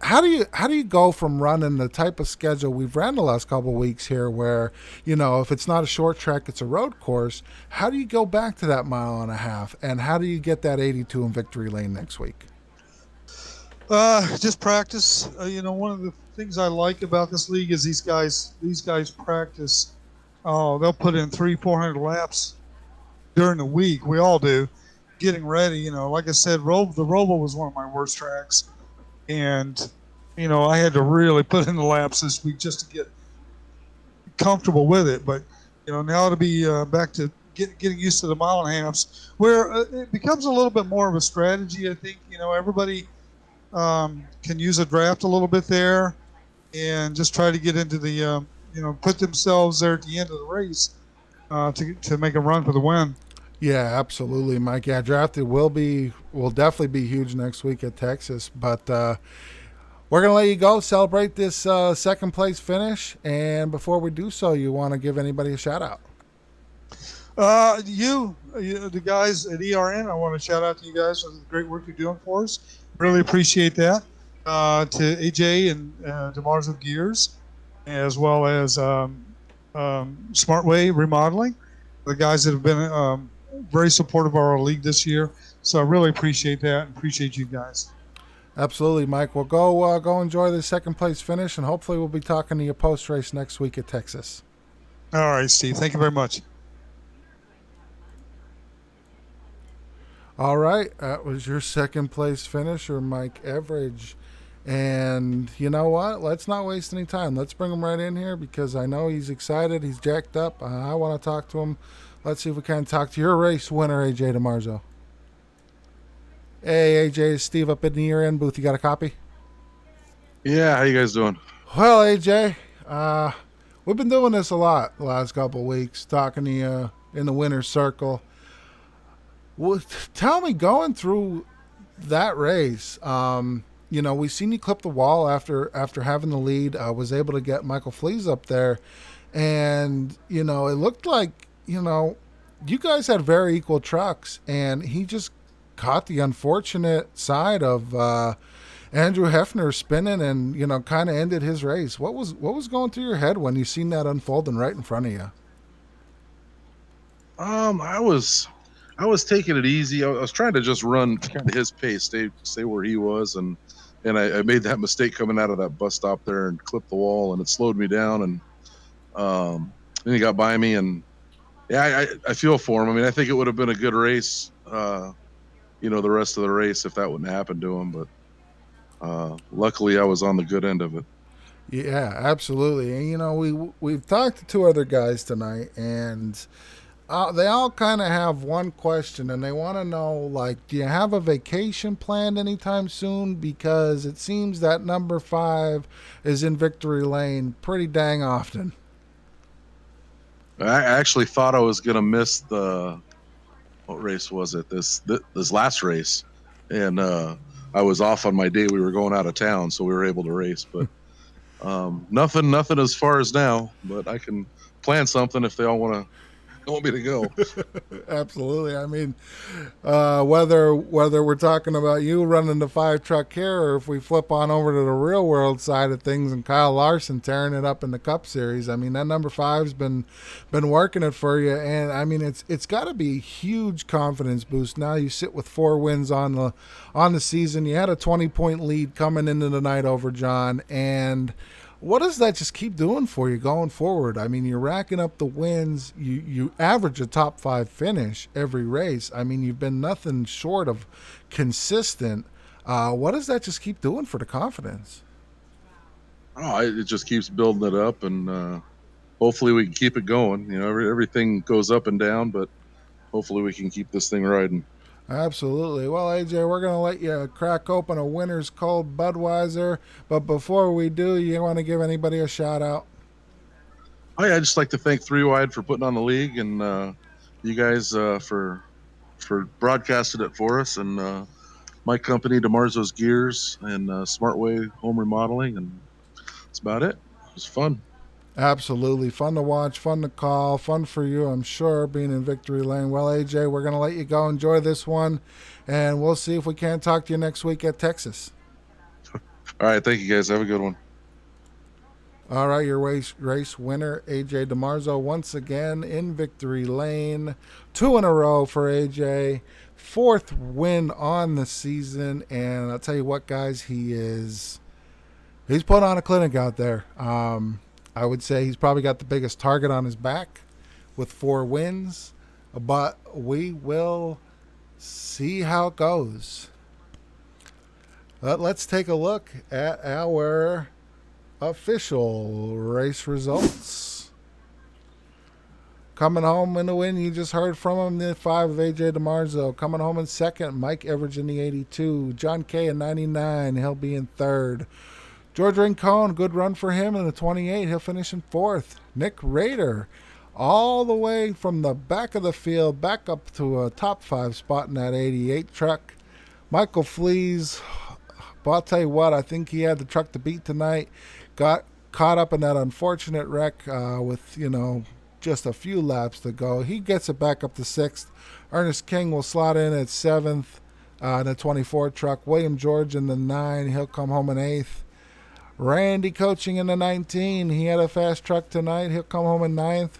How do you go from running the type of schedule we've ran the last couple of weeks here, where if it's not a short track, it's a road course? How do you go back to that mile and a half, and how do you get that 82 in victory lane next week? Just practice. One of the things I like about this league is these guys practice. Oh, they'll put in 300-400 laps during the week. We all do, getting ready. Like I said, the Roval was one of my worst tracks, and I had to really put in the laps this week just to get comfortable with it. But now to be back to getting used to the mile and a halves, where it becomes a little bit more of a strategy. I think everybody can use a draft a little bit there, and just try to get into the put themselves there at the end of the race to make a run for the win. Yeah, absolutely, Mike. Yeah, drafted will definitely be huge next week at Texas. But we're gonna let you go celebrate this second place finish. And before we do so, you want to give anybody a shout out? The guys at ERN, I want to shout out to you guys for the great work you're doing for us. Really appreciate that. To AJ and DeMarzo Gears, as well as Smartway Remodeling, the guys that have been very supportive of our league this year. So I really appreciate that and appreciate you guys. Absolutely, Mike. Well, go enjoy the second place finish, and hopefully we'll be talking to you post race next week at Texas. All right, Steve. Thank you very much. All right, that was your second place finisher, Mike Everidge. And you know what? Let's not waste any time. Let's bring him right in here because I know he's excited. He's jacked up. I want to talk to him. Let's see if we can talk to your race winner, AJ DeMarzo. Hey, AJ, it's Steve up in the year end booth. You got a copy? Yeah, how you guys doing? Well, AJ, we've been doing this a lot the last couple of weeks, talking to you in the winner's circle. Well, tell me, going through that race, we seen you clip the wall after having the lead. I was able to get Michael Fleas up there, and it looked like you guys had very equal trucks, and he just caught the unfortunate side of Andrew Hefner spinning, and kind of ended his race. What was going through your head when you seen that unfolding right in front of you? I was taking it easy. I was trying to just run kind of his pace, stay where he was, and I made that mistake coming out of that bus stop there and clipped the wall, and it slowed me down, and then he got by me, and yeah, I feel for him. I mean, I think it would have been a good race, the rest of the race if that wouldn't happen to him, but luckily I was on the good end of it. Yeah, absolutely. And we've talked to two other guys tonight, and they all kind of have one question, and they want to know, like, do you have a vacation planned anytime soon? Because it seems that number 5 is in victory lane pretty dang often. I actually thought I was gonna miss what race was it? This last race, and I was off on my day. We were going out of town, so we were able to race. But nothing as far as now. But I can plan something if they all want me to go. Absolutely. I mean, whether we're talking about you running the 5 truck here, or if we flip on over to the real world side of things and Kyle Larson tearing it up in the Cup Series, I mean, that number 5's been working it for you, and I mean it's got to be a huge confidence boost. Now you sit with 4 wins on the season. You had a 20-point lead coming into the night over John, and what does that just keep doing for you going forward? I mean, you're racking up the wins. You average a top 5 finish every race. I mean, you've been nothing short of consistent. What does that just keep doing for the confidence? It just keeps building it up, and hopefully we can keep it going. Everything goes up and down, but hopefully we can keep this thing riding. Absolutely. Well, AJ, we're going to let you crack open a winner's cold Budweiser. But before we do, you want to give anybody a shout out? I'd just like to thank Three Wide for putting on the league, and you guys for broadcasting it for us, and my company, DeMarzo's Gears, and Smartway Home Remodeling, and that's about it. It was fun. Absolutely. Fun to watch, fun to call, fun for you, I'm sure, being in victory lane. Well, AJ, we're going to let you go. Enjoy this one, and we'll see if we can't talk to you next week at Texas. All right. Thank you, guys. Have a good one. All right, your race winner, AJ DeMarzo, once again in victory lane. 2 in a row for AJ. 4th win on the season, and I'll tell you what, guys, he's put on a clinic out there. I would say he's probably got the biggest target on his back with 4 wins, but we will see how it goes. Let's take a look at our official race results. Coming home in the win, you just heard from him, the 5 of AJ DeMarzo. Coming home in 2nd, Mike Everidge in the 82. John K in 99, he'll be in 3rd. George Rincon, good run for him in the 28. He'll finish in 4th. Nick Rader all the way from the back of the field back up to a top 5 spot in that 88 truck. Michael Flees, but I'll tell you what, I think he had the truck to beat tonight. Got caught up in that unfortunate wreck with, just a few laps to go. He gets it back up to 6th. Ernest King will slot in at 7th in the 24 truck. William George in the 9. He'll come home in 8th. Randy coaching in the 19. He had a fast truck tonight. He'll come home in 9th.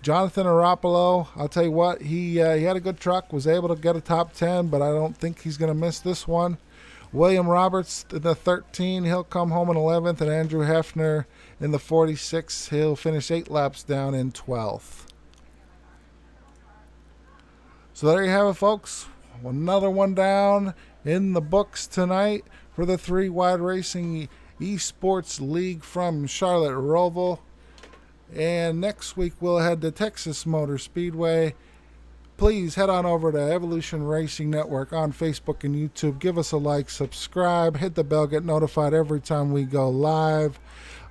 Jonathan Aropolo, I'll tell you what, he had a good truck, was able to get a top 10, but I don't think he's going to miss this one. William Roberts in the 13, he'll come home in 11th, and Andrew Hefner in the 46, he'll finish 8 laps down in 12th. So there you have it, folks. Another one down in the books tonight for the 3 Wide Racing eSports League from Charlotte Roval. And next week we'll head to Texas Motor Speedway. Please head on over to Evolution Racing Network on Facebook and YouTube. Give us a like, subscribe, hit the bell, get notified every time we go live.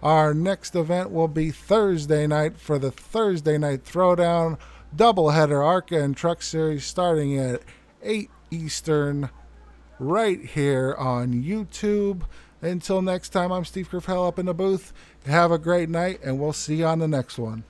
Our next event will be Thursday night for the Thursday Night Throwdown doubleheader ARCA and Truck Series starting at 8 Eastern right here on YouTube. Until next time, I'm Steve Griffell up in the booth. Have a great night, and we'll see you on the next one.